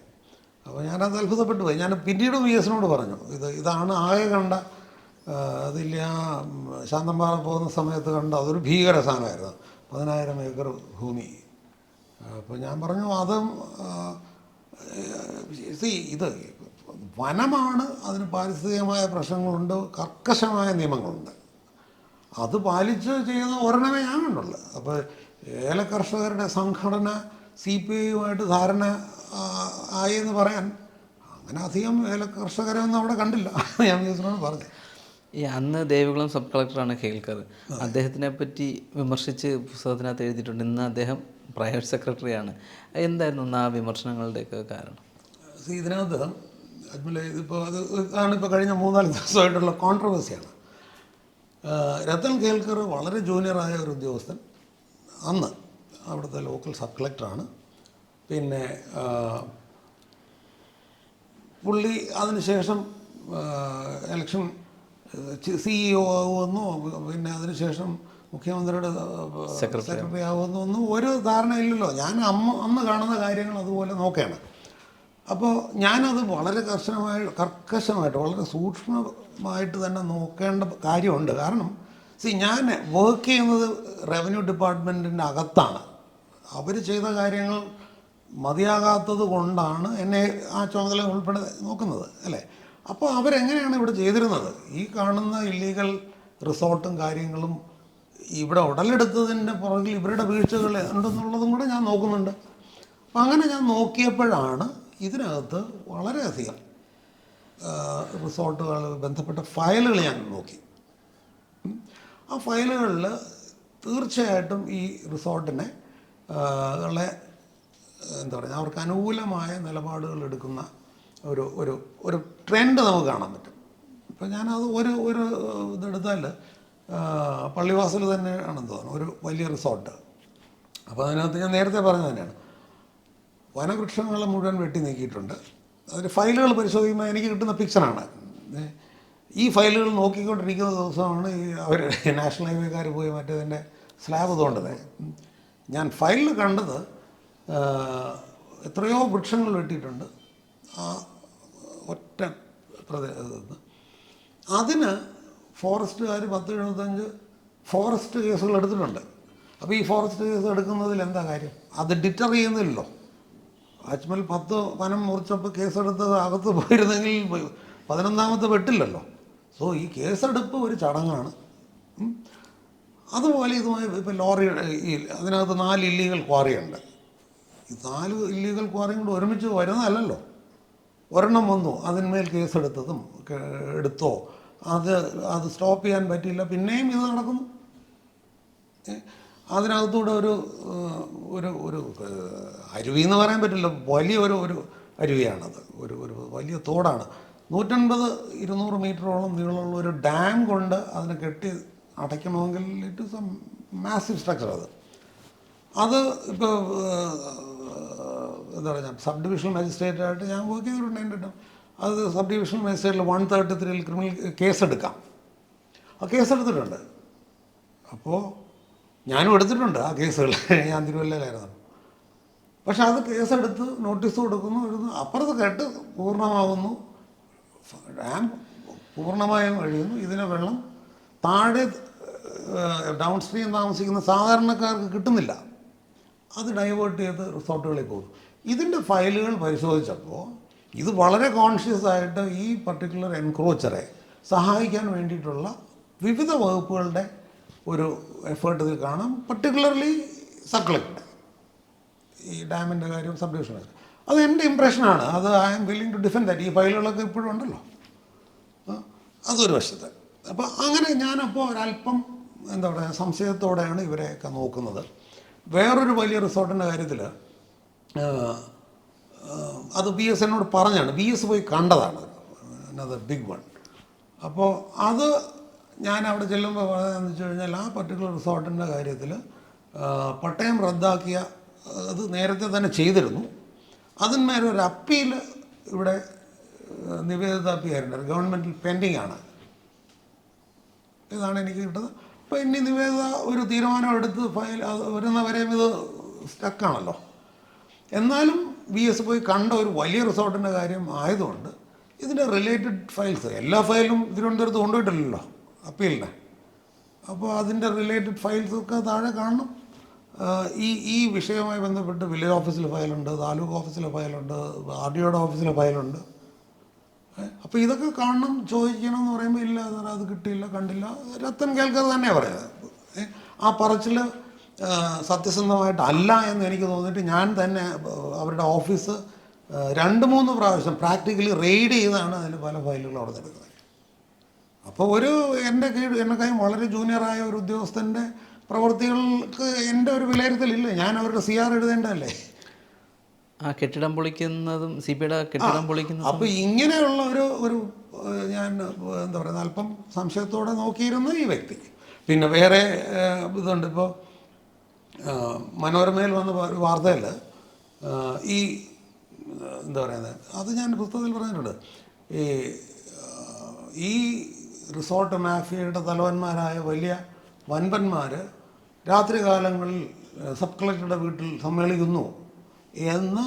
അപ്പോൾ ഞാനത് അത്ഭുതപ്പെട്ടു പോയി. ഞാൻ പിന്നീട് VS പറഞ്ഞു, ഇതാണ് ആകെ കണ്ട, അതില്ല ശാന്തമ്പാറ പോകുന്ന സമയത്ത് കണ്ട അതൊരു ഭീകര സാധനമായിരുന്നു, 10,000 ഏക്കർ ഭൂമി. അപ്പോൾ ഞാൻ പറഞ്ഞു, അതും ഇത് വനമാണ്, അതിന് പാരിസ്ഥിതികമായ പ്രശ്നങ്ങളുണ്ട്, കർക്കശമായ നിയമങ്ങളുണ്ട്. അത് പാലിച്ച് ചെയ്യുന്ന ഒരെണ്ണമേ ഞാൻ കണ്ടുള്ളൂ. അപ്പോൾ ഏലകർഷകരുടെ സംഘടന CPI-യുമായിട്ട് ധാരണ ആയി എന്ന് പറയാൻ അങ്ങനെ അധികം ഏലകർഷകരെ ഒന്നും അവിടെ കണ്ടില്ല. ഞാൻ VS പറഞ്ഞു. ഈ അന്ന് ദേവികുളം സബ് കളക്ടറാണ് കേൾക്കർ. അദ്ദേഹത്തിനെ പറ്റി വിമർശിച്ച് പുസ്തകത്തിനകത്ത് എഴുതിയിട്ടുണ്ട്. ഇന്ന് അദ്ദേഹം പ്രൈവറ്റ് സെക്രട്ടറിയാണ്. എന്തായിരുന്നു ആ വിമർശനങ്ങളുടെയൊക്കെ കാരണം? ഇതിനകത്ത് അജ്മൽ, ഇതിപ്പോൾ ആണ് ഇപ്പോൾ കഴിഞ്ഞ 3-4 ദിവസമായിട്ടുള്ള കോൺട്രവേഴ്സിയാണ്. രത്തൻ കേൽക്കർ വളരെ ജൂനിയറായ ഒരു ഉദ്യോഗസ്ഥൻ, അന്ന് അവിടുത്തെ ലോക്കൽ സബ് കളക്ടറാണ്. പിന്നെ പുള്ളി അതിനുശേഷം ഇലക്ഷൻ CEO ആകുമെന്നോ പിന്നെ അതിനുശേഷം മുഖ്യമന്ത്രിയുടെ സെക്രട്ടറി ആകുമെന്നോ ഒന്നും ഒരു ധാരണയില്ലല്ലോ. ഞാൻ അന്ന് കാണുന്ന കാര്യങ്ങൾ അതുപോലെ നോക്കുകയാണ്. അപ്പോൾ ഞാനത് വളരെ കർക്കശമായിട്ട് വളരെ സൂക്ഷ്മമായിട്ട് തന്നെ നോക്കേണ്ട കാര്യമുണ്ട്. കാരണം ഞാൻ വർക്ക് ചെയ്യുന്നത് റവന്യൂ ഡിപ്പാർട്ട്മെൻറ്റിൻ്റെ അകത്താണ്. അവർ ചെയ്ത കാര്യങ്ങൾ മതിയാകാത്തത് കൊണ്ടാണ് എന്നെ ആ ചുമതല ഉൾപ്പെടെ നോക്കുന്നത്, അല്ലേ? അപ്പോൾ അവരെങ്ങനെയാണ് ഇവിടെ ചെയ്തിരുന്നത്? ഈ കാണുന്ന ഇല്ലീഗൽ റിസോർട്ടും കാര്യങ്ങളും ഇവിടെ ഉടലെടുത്തതിൻ്റെ പുറകിൽ ഇവരുടെ വീഴ്ചകൾ ഉണ്ടെന്നുള്ളതും കൂടെ ഞാൻ നോക്കുന്നുണ്ട്. അപ്പം അങ്ങനെ ഞാൻ നോക്കിയപ്പോഴാണ് ഇതിനകത്ത് വളരെയധികം റിസോർട്ടുകൾ ബന്ധപ്പെട്ട ഫയലുകൾ ഞാൻ നോക്കി. ആ ഫയലുകളിൽ തീർച്ചയായിട്ടും ഈ റിസോർട്ടിനെ എന്താ പറയുക, അവർക്ക് അനുകൂലമായ നിലപാടുകൾ എടുക്കുന്ന ഒരു ട്രെൻഡ് നമുക്ക് കാണാൻ പറ്റും. ഇപ്പം ഞാനത് ഒരു ഇതെടുത്താൽ പള്ളിവാസൽ തന്നെ ആണെന്ന് തോന്നുന്നു, ഒരു വലിയ റിസോർട്ട്. അപ്പോൾ അതിനകത്ത് ഞാൻ നേരത്തെ പറഞ്ഞത് തന്നെയാണ്, വനവൃക്ഷങ്ങളെ മുഴുവൻ വെട്ടി നീക്കിയിട്ടുണ്ട്. അതിൻ്റെ ഫയലുകൾ പരിശോധിക്കുമ്പോൾ എനിക്ക് കിട്ടുന്ന പിക്ചറാണ്. ഈ ഫയലുകൾ നോക്കിക്കൊണ്ടിരിക്കുന്ന ദിവസമാണ് അവർ നാഷണൽ ഹൈവേക്കാർ പോയി മറ്റേതിൻ്റെ സ്ലാബ് തോണ്ടത്. ഞാൻ ഫയലിൽ കണ്ടത് എത്രയോ വൃക്ഷങ്ങൾ വെട്ടിയിട്ടുണ്ട് ആ ഒറ്റ പ്രദേശത്ത്. അതിന് ഫോറസ്റ്റുകാർ 10-75 ഫോറസ്റ്റ് കേസുകൾ എടുത്തിട്ടുണ്ട്. അപ്പോൾ ഈ ഫോറസ്റ്റ് കേസ് എടുക്കുന്നതിൽ എന്താ കാര്യം? അത് ഡിറ്റർ ചെയ്യുന്നില്ലല്ലോ. അജ്മൽ 10 വനം മുറിച്ചപ്പോൾ കേസെടുത്തത് അകത്ത് പോയിരുന്നെങ്കിൽ 11ാമത്തെ വെട്ടില്ലല്ലോ. സോ ഈ കേസെടുപ്പ് ഒരു ചടങ്ങാണ്. അതുപോലെ ഇതുമായി ഇപ്പോൾ ലോറി അതിനകത്ത് 4 ഇല്ലീഗൽ ക്വാറിയുണ്ട്. ഈ 4 ഇല്ലീഗൽ ക്വാറിയും കൂടെ ഒരുമിച്ച് വരുന്നതല്ലല്ലോ. ഒരെണ്ണം വന്നു, അതിന്മേൽ കേസെടുത്തതും എടുത്തോ, അത് സ്റ്റോപ്പ് ചെയ്യാൻ പറ്റിയില്ല, പിന്നെയും ഇത് നടക്കുന്നു. അതിനകത്തൂടെ ഒരു അരുവി എന്ന് പറയാൻ പറ്റില്ല, വലിയ ഒരു അരുവിയാണത്, ഒരു വലിയ തോടാണ്. 150-200 മീറ്ററോളം നീളമുള്ള ഒരു ഡാം കൊണ്ട് അതിനെ കെട്ടി അടയ്ക്കണമെങ്കിൽ it is a massive structure. അത് ഇപ്പോൾ എന്താ പറയുക, സബ് ഡിവിഷണൽ മജിസ്ട്രേറ്റായിട്ട് ഞാൻ വർക്ക് ചെയ്തിട്ടുണ്ട്. എൻ്റെ അത് സബ് ഡിവിഷണൽ മജിസ്ട്രേറ്റിൽ 133 ക്രിമിനൽ കേസെടുക്കാം. ആ കേസെടുത്തിട്ടുണ്ട്. അപ്പോൾ ഞാനും എടുത്തിട്ടുണ്ട് ആ കേസുകൾ. ഞാൻ തിരുവല്ലയിലായിരുന്നു. പക്ഷെ അത് കേസെടുത്ത് നോട്ടീസ് കൊടുക്കുന്നു, എഴുതുന്നു, അപ്പുറത്ത് കേട്ട് പൂർണ്ണമാകുന്നു, ഡാം പൂർണ്ണമായും കഴിയുന്നു. ഇതിനെ വെള്ളം താഴെ ഡൗൺ സ്ട്രീം താമസിക്കുന്ന സാധാരണക്കാർക്ക് കിട്ടുന്നില്ല. അത് ഡൈവേർട്ട് ചെയ്ത് റിസോർട്ടുകളിൽ പോകുന്നു. ഇതിൻ്റെ ഫയലുകൾ പരിശോധിച്ചപ്പോൾ ഇത് വളരെ കോൺഷ്യസ് ആയിട്ട് ഈ പർട്ടിക്കുലർ എൻക്രോച്ചറെ സഹായിക്കാൻ വേണ്ടിയിട്ടുള്ള വിവിധ വകുപ്പുകളുടെ ഒരു എഫേർട്ട് ഇതിൽ കാണാം. പർട്ടിക്കുലർലി സബ് കളക്ടർ ഈ ഡാമിൻ്റെ കാര്യം, സബ് ഡിവിഷൻ കാര്യം, അത് എൻ്റെ ഇമ്പ്രഷനാണ്. അത് I am willing to defend that. ഈ ഫയലുകളൊക്കെ ഇപ്പോഴും ഉണ്ടല്ലോ, അതൊരു വശത്ത്. അപ്പോൾ അങ്ങനെ ഞാനപ്പോൾ ഒരല്പം എന്താ പറയുക സംശയത്തോടെയാണ് ഇവരെയൊക്കെ നോക്കുന്നത്. വേറൊരു വലിയ റിസോർട്ടിൻ്റെ കാര്യത്തിൽ അത് BS എന്നോട് പറഞ്ഞാണ്, BS പോയി കണ്ടതാണ്, അനദർ ബിഗ് വൺ. അപ്പോൾ അത് ഞാൻ അവിടെ ചെല്ലുമ്പോൾ പറയുന്നതെന്ന് വെച്ച് കഴിഞ്ഞാൽ ആ പർട്ടിക്കുലർ റിസോർട്ടിൻ്റെ കാര്യത്തിൽ പട്ടയം റദ്ദാക്കിയ അത് നേരത്തെ തന്നെ ചെയ്തിരുന്നു. അതിന്മേലൊരു അപ്പീൽ ഇവിടെ നിവേദിത PR ഗവൺമെൻറ്റിൽ പെൻഡിങ് ആണ്. ഇതാണ് എനിക്ക് കിട്ടുന്നത്. അപ്പോൾ ഇനി നിവേദിത ഒരു തീരുമാനം എടുത്ത് ഫയൽ വരുന്നവരെയും ഇത് സ്റ്റക്കാണല്ലോ. എന്നാലും BS പോയി കണ്ട ഒരു വലിയ റിസോർട്ടിൻ്റെ കാര്യം ആയതുകൊണ്ട് ഇതിൻ്റെ റിലേറ്റഡ് ഫയൽസ്, എല്ലാ ഫയലും തിരുവനന്തപുരത്ത് കൊണ്ടുപോയിട്ടില്ലല്ലോ അപ്പീലിനെ. അപ്പോൾ അതിൻ്റെ റിലേറ്റഡ് ഫയൽസൊക്കെ താഴെ കാണണം. ഈ വിഷയവുമായി ബന്ധപ്പെട്ട് വില്ലേജ് ഓഫീസിൽ ഫയലുണ്ട്, താലൂക്ക് ഓഫീസിലെ ഫയലുണ്ട്, RDOയുടെ ഓഫീസിലെ ഫയലുണ്ട്. അപ്പോൾ ഇതൊക്കെ കാണണം, ചോദിക്കണം എന്ന് പറയുമ്പോൾ ഇല്ല സാറേ അത് കിട്ടിയില്ല, കണ്ടില്ല. രത്തൻ കേൾക്കാതെ തന്നെയാണ് പറയുന്നത്. ആ പറച്ചിൽ സത്യസന്ധമായിട്ടല്ല എന്ന് എനിക്ക് തോന്നിയിട്ട് ഞാൻ തന്നെ അവരുടെ ഓഫീസ് 2-3 പ്രാവശ്യം പ്രാക്ടിക്കലി റെയ്ഡ് ചെയ്താണ് അതിൽ പല ഫയലുകളും അവിടെ നിന്ന് എടുക്കുന്നത്. അപ്പോൾ എന്നെക്കാളും വളരെ ജൂനിയറായ ഒരു ഉദ്യോഗസ്ഥൻ്റെ പ്രവൃത്തികൾക്ക് എൻ്റെ ഒരു വിലയിരുത്തലില്ല. ഞാൻ അവരുടെ CR എഴുതേണ്ടതല്ലേ. ആ കെട്ടിടം പൊളിക്കുന്നതും CBIയുടെ കെട്ടിടം പൊളിക്കുന്നതും. അപ്പോൾ ഇങ്ങനെയുള്ള ഒരു ഞാൻ എന്താ പറയുക അല്പം സംശയത്തോടെ നോക്കിയിരുന്ന ഈ വ്യക്തി. പിന്നെ വേറെ ഇതുണ്ട്. ഇപ്പോൾ മനോരമയിൽ വന്ന ഒരു വാർത്തയിൽ ഈ എന്താ പറയുന്നത്, അത് ഞാൻ പുസ്തകത്തിൽ പറഞ്ഞിട്ടുണ്ട്. ഈ റിസോർട്ട് മാഫിയയുടെ തലവന്മാരായ വലിയ വൻപന്മാർ രാത്രി കാലങ്ങളിൽ സബ് കളക്ടറുടെ വീട്ടിൽ സമ്മേളിക്കുന്നു എന്ന്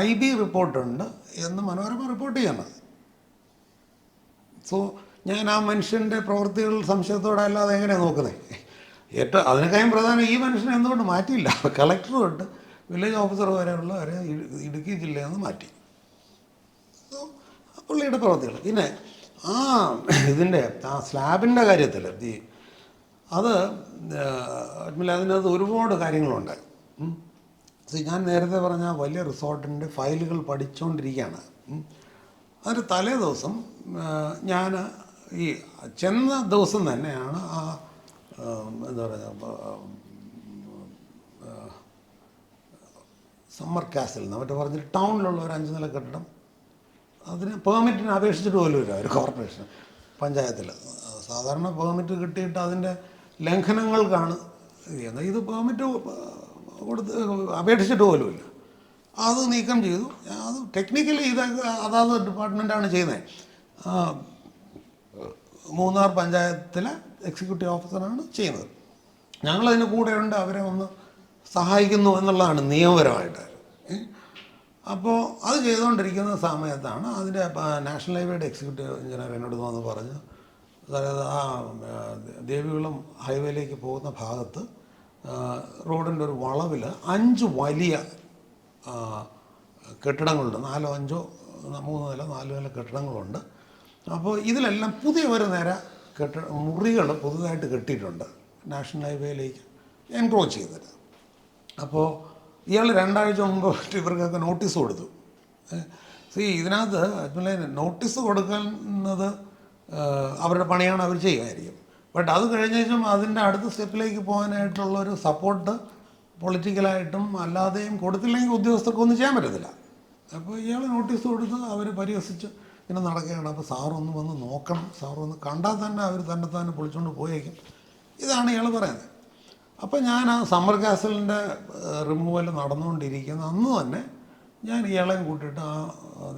IB റിപ്പോർട്ടുണ്ട് എന്ന് മനോരമ റിപ്പോർട്ട് ചെയ്യണം. സോ ഞാൻ ആ മനുഷ്യൻ്റെ പ്രവൃത്തികൾ സംശയത്തോടെ അല്ലാതെ എങ്ങനെയാണ് നോക്കുന്നത്? അതിനേക്കാളും പ്രധാനം ഈ മനുഷ്യനെ എന്തുകൊണ്ട് മാറ്റിയില്ല? കളക്ടർ തൊട്ട് വില്ലേജ് ഓഫീസർ വരെയുള്ളവരെ ഇടുക്കി ജില്ലയിൽ നിന്ന് മാറ്റി. പുള്ളിയുടെ പ്രവൃത്തികൾ. പിന്നെ ഇതിൻ്റെ സ്ലാബിൻ്റെ കാര്യത്തിൽ അത് അതിനകത്ത് ഒരുപാട് കാര്യങ്ങളുണ്ട്. ഞാൻ നേരത്തെ പറഞ്ഞ വലിയ റിസോർട്ടിൻ്റെ ഫയലുകൾ പഠിച്ചുകൊണ്ടിരിക്കുകയാണ്. അതിൻ്റെ തലേ ദിവസം ഞാൻ ഈ ചെന്ന ദിവസം തന്നെയാണ് ആ എന്താ പറയുക സമ്മർ കാസിൽ നിന്ന് മറ്റേ പറഞ്ഞിട്ട് ടൗണിലുള്ള ഒരു 5 നില കെട്ടിടം, അതിന് പെർമിറ്റിന് അപേക്ഷിച്ചിട്ട് പോലും ഇല്ല ഒരു കോർപ്പറേഷൻ പഞ്ചായത്തിൽ. സാധാരണ പെർമിറ്റ് കിട്ടിയിട്ട് അതിൻ്റെ ലംഘനങ്ങൾക്കാണ് ചെയ്യുന്നത്. ഇത് പെർമിറ്റ് കൊടുത്ത് അപേക്ഷിച്ചിട്ട് പോലുമില്ല. അത് നീക്കം ചെയ്തു. അത് ടെക്നിക്കലി ഇതൊക്കെ അതാത് ഡിപ്പാർട്ട്മെൻറ്റാണ് ചെയ്യുന്നത്. മൂന്നാർ പഞ്ചായത്തിലെ എക്സിക്യൂട്ടീവ് ഓഫീസറാണ് ചെയ്യുന്നത്. ഞങ്ങളതിന് കൂടെയുണ്ട്. അവരെ ഒന്ന് സഹായിക്കുന്നു എന്നുള്ളതാണ് നിയമപരമായിട്ട്. അപ്പോൾ അത് ചെയ്തുകൊണ്ടിരിക്കുന്ന സമയത്താണ് അതിൻ്റെ നാഷണൽ ഹൈവേയുടെ എക്സിക്യൂട്ടീവ് എഞ്ചിനീയർ എന്നോട് വന്ന് പറഞ്ഞു, അതായത് ആ ദേവികുളം ഹൈവേയിലേക്ക് പോകുന്ന ഭാഗത്ത് റോഡിൻ്റെ ഒരു വളവിൽ 5 വലിയ കെട്ടിടങ്ങളുണ്ട്. 4 5 3 നില 4 നില കെട്ടിടങ്ങളുണ്ട്. അപ്പോൾ ഇതിലെല്ലാം പുതിയ ഒരു നിര മുറികൾ പുതുതായിട്ട് കെട്ടിയിട്ടുണ്ട് നാഷണൽ ഹൈവേയിലേക്ക് എൻക്രോച്ച് ചെയ്തിട്ട്. അപ്പോൾ ഇയാൾ 2 ആഴ്ച മുമ്പ് ഇവർക്കൊക്കെ നോട്ടീസ് കൊടുത്തു. ഇതിനകത്ത് ആക്ച്വലി നോട്ടീസ് കൊടുക്കുന്നത് അവരുടെ പണിയാണ്, അവർ ചെയ്യുമായിരിക്കും. ബട്ട് അത് കഴിഞ്ഞ ശേഷം അതിൻ്റെ അടുത്ത സ്റ്റെപ്പിലേക്ക് പോകാനായിട്ടുള്ളൊരു സപ്പോർട്ട് പൊളിറ്റിക്കലായിട്ടും അല്ലാതെയും കൊടുത്തില്ലെങ്കിൽ ഉദ്യോഗസ്ഥർക്കൊന്നും ചെയ്യാൻ പറ്റത്തില്ല. അപ്പോൾ ഇയാൾ നോട്ടീസ് കൊടുത്ത് അവർ പരിഹസിച്ച് ഇങ്ങനെ നടക്കുകയാണ്. അപ്പോൾ സാറൊന്ന് വന്ന് നോക്കണം, സാറൊന്ന് കണ്ടാൽ തന്നെ അവർ തന്നെ പൊളിച്ചുകൊണ്ട് പോയേക്കും. ഇതാണ് ഇയാൾ പറയുന്നത്. അപ്പോൾ ഞാൻ ആ സമ്മർ കാസലിൻ്റെ റിമൂവൽ നടന്നുകൊണ്ടിരിക്കുന്ന അന്ന് തന്നെ ഞാൻ ഇയാളെയും കൂട്ടിയിട്ട് ആ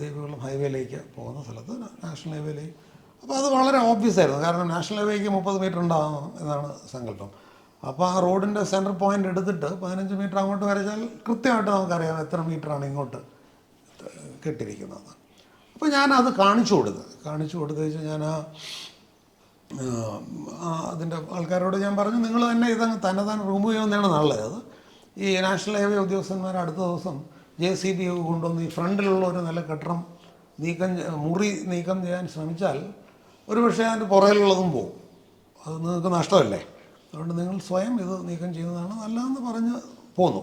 ദേവികുളം ഹൈവേയിലേക്ക് പോകുന്ന സ്ഥലത്ത് നാഷണൽ ഹൈവേയിലേക്ക്. അപ്പോൾ അത് വളരെ ഓബ്വിയസ് ആയിരുന്നു, കാരണം നാഷണൽ ഹൈവേക്ക് 30 മീറ്റർ ഉണ്ടാകും എന്നാണ് സങ്കല്പം. അപ്പോൾ ആ റോഡിൻ്റെ സെൻറ്റർ പോയിൻ്റ് എടുത്തിട്ട് 15 മീറ്റർ അങ്ങോട്ട് വരച്ചാൽ കൃത്യമായിട്ട് നമുക്കറിയാം എത്ര മീറ്ററാണ് ഇങ്ങോട്ട് കെട്ടിരിക്കുന്നത്. അപ്പോൾ ഞാനത് കാണിച്ചു കൊടുത്ത് വെച്ചാൽ ഞാൻ അതിൻ്റെ ആൾക്കാരോട് ഞാൻ പറഞ്ഞു, നിങ്ങൾ തന്നെ ഇതങ്ങ് തന്നെ റിമൂവ് ചെയ്യുന്നതാണ് നല്ലത്. ഈ നാഷണൽ ഹൈവേ ഉദ്യോഗസ്ഥന്മാർ അടുത്ത ദിവസം JCB കൊണ്ടുവന്ന് ഈ ഫ്രണ്ടിലുള്ള ഒരു നല്ല കെട്ടിടം മുറി നീക്കം ചെയ്യാൻ ശ്രമിച്ചാൽ ഒരു പക്ഷേ അതിൻ്റെ പുറകിലുള്ളതും പോകും, അത് നിങ്ങൾക്ക് നഷ്ടമല്ലേ, അതുകൊണ്ട് നിങ്ങൾ സ്വയം ഇത് നീക്കം ചെയ്യുന്നതാണ് നല്ലതെന്ന് പറഞ്ഞ് പോന്നു.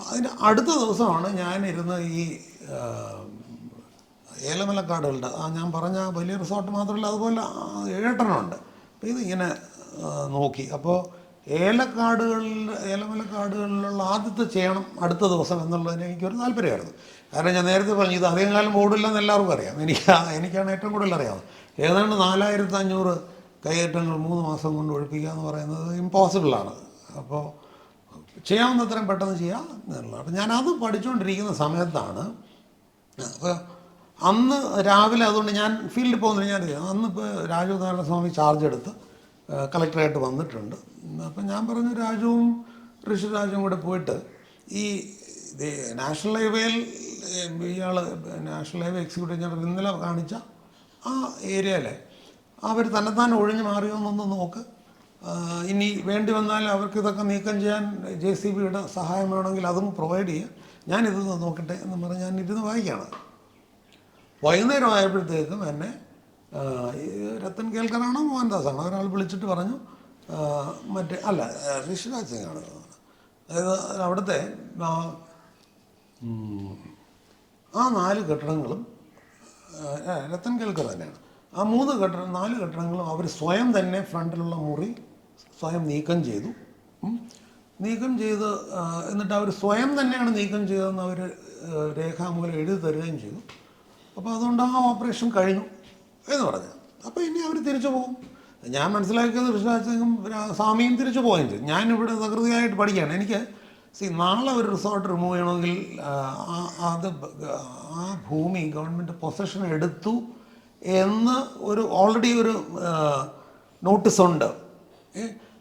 അതിന് അടുത്ത ദിവസമാണ് ഞാനിരുന്ന് ഈ ഏലമലക്കാടുകളുടെ ഞാൻ പറഞ്ഞ വലിയ റിസോർട്ട് മാത്രമല്ല അതുപോലെ 7 എണ്ണമുണ്ട്. അപ്പോൾ ഇതിങ്ങനെ നോക്കി. അപ്പോൾ ഏലമലക്കാടുകളിലുള്ള ആദ്യത്തെ ചെയ്യണം അടുത്ത ദിവസം എന്നുള്ളതിന് എനിക്കൊരു താല്പര്യമായിരുന്നു. കാരണം ഞാൻ നേരത്തെ പറഞ്ഞു ഇത് അധികം കാലം ഓടില്ലെന്ന് എല്ലാവർക്കും അറിയാം. എനിക്കാണ് ഏറ്റവും കൂടുതൽ അറിയാവുന്നത്. ഏതാണ്ട് 4500 കയ്യേറ്റങ്ങൾ 3 മാസം കൊണ്ട് ഒഴിപ്പിക്കുക എന്ന് പറയുന്നത് ഇമ്പോസിബിളാണ്. അപ്പോൾ ചെയ്യാവുന്നത്രയും പെട്ടെന്ന് ചെയ്യാം എന്നുള്ളതാണ്. അപ്പോൾ ഞാനത് പഠിച്ചുകൊണ്ടിരിക്കുന്ന സമയത്താണ്, അപ്പോൾ അന്ന് രാവിലെ, അതുകൊണ്ട് ഞാൻ ഫീൽഡിൽ പോകുന്നില്ല, ഞാൻ അന്നിപ്പോൾ രാജു നാരായണസ്വാമി ചാർജ് എടുത്ത് കളക്ടറായിട്ട് വന്നിട്ടുണ്ട്. അപ്പം ഞാൻ പറഞ്ഞു രാജുവും ഋഷിരാജും കൂടെ പോയിട്ട് ഈ നാഷണൽ ഹൈവേയിൽ ഇയാൾ നാഷണൽ ഹൈവേ എക്സിക്യൂട്ടീവ് എഞ്ചിനീയർ ഇന്നലെ കാണിച്ച ആ ഏരിയയിൽ അവർ തന്നെത്താൻ ഒഴിഞ്ഞു മാറിയോ എന്നൊന്ന് നോക്ക്, ഇനി വേണ്ടി വന്നാൽ അവർക്ക് ഇതൊക്കെ നീക്കം ചെയ്യാൻ JCBയുടെ സഹായം വേണമെങ്കിൽ അതും പ്രൊവൈഡ് ചെയ്യുക, ഞാനിത് നോക്കട്ടെ എന്ന് പറഞ്ഞ് ഞാൻ ഇരുന്ന് വായിക്കുകയാണ്. വൈകുന്നേരം ആയപ്പോഴത്തേക്കും എന്നെ രത്തൻ കേൽക്കറാണോ മോഹൻദാസാണോ ഒരാൾ വിളിച്ചിട്ട് പറഞ്ഞു, ഋഷിരാജ് സിംഗാണ്, അതായത് അവിടുത്തെ ആ 4 കെട്ടിടങ്ങളും രത്തൻ കേൽക്കർ തന്നെയാണ്. ആ 4 കെട്ടിടങ്ങളും അവർ സ്വയം തന്നെ ഫ്രണ്ടിലുള്ള മുറി സ്വയം നീക്കം ചെയ്തു. എന്നിട്ട് അവർ സ്വയം തന്നെയാണ് നീക്കം ചെയ്തതെന്ന് അവർ രേഖാമൂലം എഴുതി തരികയും ചെയ്തു. അപ്പോൾ അതുകൊണ്ട് ആ ഓപ്പറേഷൻ കഴിഞ്ഞു എന്ന് പറഞ്ഞു. അപ്പോൾ ഇനി അവർ തിരിച്ചു പോകും. ഞാൻ മനസ്സിലാക്കിയത് ഋഷിരാജ് സിംഗും സ്വാമിയും തിരിച്ചു പോവുകയും ചെയ്തു. ഞാനിവിടെ തകൃതിയായിട്ട് പഠിക്കുകയാണ്. എനിക്ക് നാളെ ഒരു റിസോർട്ട് റിമൂവ് ചെയ്യണമെങ്കിൽ ആ ഭൂമി ഗവൺമെൻറ് പൊസഷൻ എടുത്തു എന്ന് ഓൾറെഡി ഒരു നോട്ടീസുണ്ട്.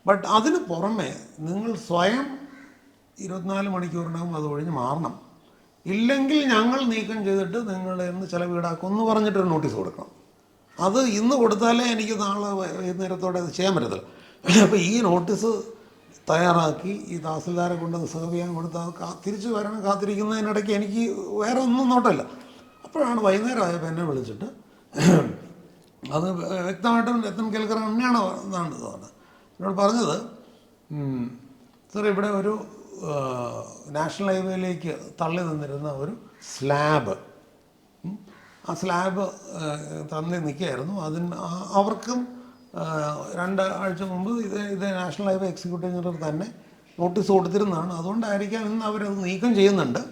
ബട്ട് അതിന് പുറമെ നിങ്ങൾ സ്വയം 24 മണിക്കൂറിനകം അത് ഒഴിഞ്ഞ് മാറണം, ഇല്ലെങ്കിൽ ഞങ്ങൾ നീക്കം ചെയ്തിട്ട് നിങ്ങളെ ഇന്ന് ചിലവ് ഈടാക്കും എന്ന് പറഞ്ഞിട്ടൊരു നോട്ടീസ് കൊടുക്കണം. അത് ഇന്ന് കൊടുത്താലേ എനിക്ക് നാളെ വൈകുന്നേരത്തോടെ അത് ചെയ്യാൻ പറ്റത്തില്ല. അപ്പോൾ ഈ നോട്ടീസ് തയ്യാറാക്കി ഈ തഹസിൽദാരെ കൊണ്ട് സെർവ് ചെയ്യാൻ കൊടുത്ത് അത് തിരിച്ച് വരണം കാത്തിരിക്കുന്നതിനിടയ്ക്ക് എനിക്ക് വേറെ ഒന്നും നോട്ടമില്ല. അപ്പോഴാണ് വൈകുന്നേരം ആയപ്പോൾ എന്നെ വിളിച്ചിട്ട് അത് വ്യക്തമായിട്ടും രത്തൻ കേൽക്കർ തന്നെയാണ് എന്നാണ് തോന്നുന്നത് എന്നോട് പറഞ്ഞത്, സാർ ഇവിടെ ഒരു നാഷണൽ ഹൈവേയിലേക്ക് തള്ളി നിന്നിരുന്ന ഒരു സ്ലാബ്, ആ സ്ലാബ് തള്ളി നിൽക്കുകയായിരുന്നു. അവർക്കും 2 ആഴ്ച മുമ്പ് ഇത് നാഷണൽ ഹൈവേ എക്സിക്യൂട്ടീവ് എഞ്ചിനീയർ തന്നെ നോട്ടീസ് കൊടുത്തിരുന്നതാണ്. അതുകൊണ്ടായിരിക്കാം ഇന്ന് അവരത് നീക്കം ചെയ്യുന്നുണ്ട്.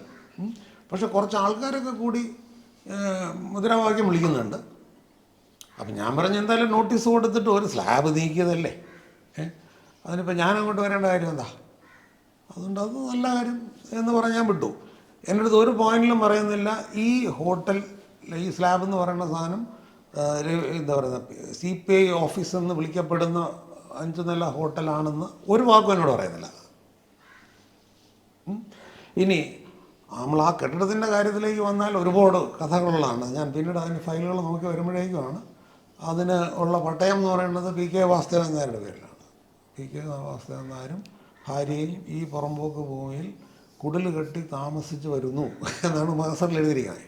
പക്ഷെ കുറച്ച് ആൾക്കാരൊക്കെ കൂടി മുദ്രാവാക്യം വിളിക്കുന്നുണ്ട്. അപ്പം ഞാൻ പറഞ്ഞു എന്തായാലും നോട്ടീസ് കൊടുത്തിട്ട് ഒരു സ്ലാബ് നീക്കിയതല്ലേ, അതിനിപ്പോൾ ഞാൻ അങ്ങോട്ട് വരേണ്ട കാര്യം എന്താ, അതുകൊണ്ട് അത് നല്ല കാര്യം എന്ന് പറഞ്ഞ് ഞാൻ വിട്ടു. എൻ്റെ അടുത്ത് ഒരു പോയിന്റിലും പറയുന്നില്ല ഈ ഹോട്ടൽ, ഈ സ്ലാബ് എന്ന് പറയുന്ന സാധനം എന്താ പറയുക CPI ഓഫീസ് എന്ന് വിളിക്കപ്പെടുന്ന 5 നില ഹോട്ടലാണെന്ന് ഒരു വാക്കും എന്നോട് പറയുന്നില്ല. ഇനി നമ്മൾ ആ കെട്ടിടത്തിൻ്റെ കാര്യത്തിലേക്ക് വന്നാൽ ഒരുപാട് കഥകളുള്ളതാണ്. ഞാൻ പിന്നീട് അതിൻ്റെ ഫയലുകൾ നോക്കി വരുമ്പോഴേക്കുമാണ് അതിന് ഉള്ള പട്ടയം എന്ന് പറയുന്നത് പി കെ വാസുദേവൻ നായരുടെ പേരിലാണ്. പി കെ വാസുദേവൻ നായരും ഭാര്യയും ഈ പുറമ്പോക്ക് ഭൂമിയിൽ കുടിൽ കെട്ടി താമസിച്ച് വരുന്നു എന്നാണ് മഹസറിൽ എഴുതിയിരിക്കുന്നത്.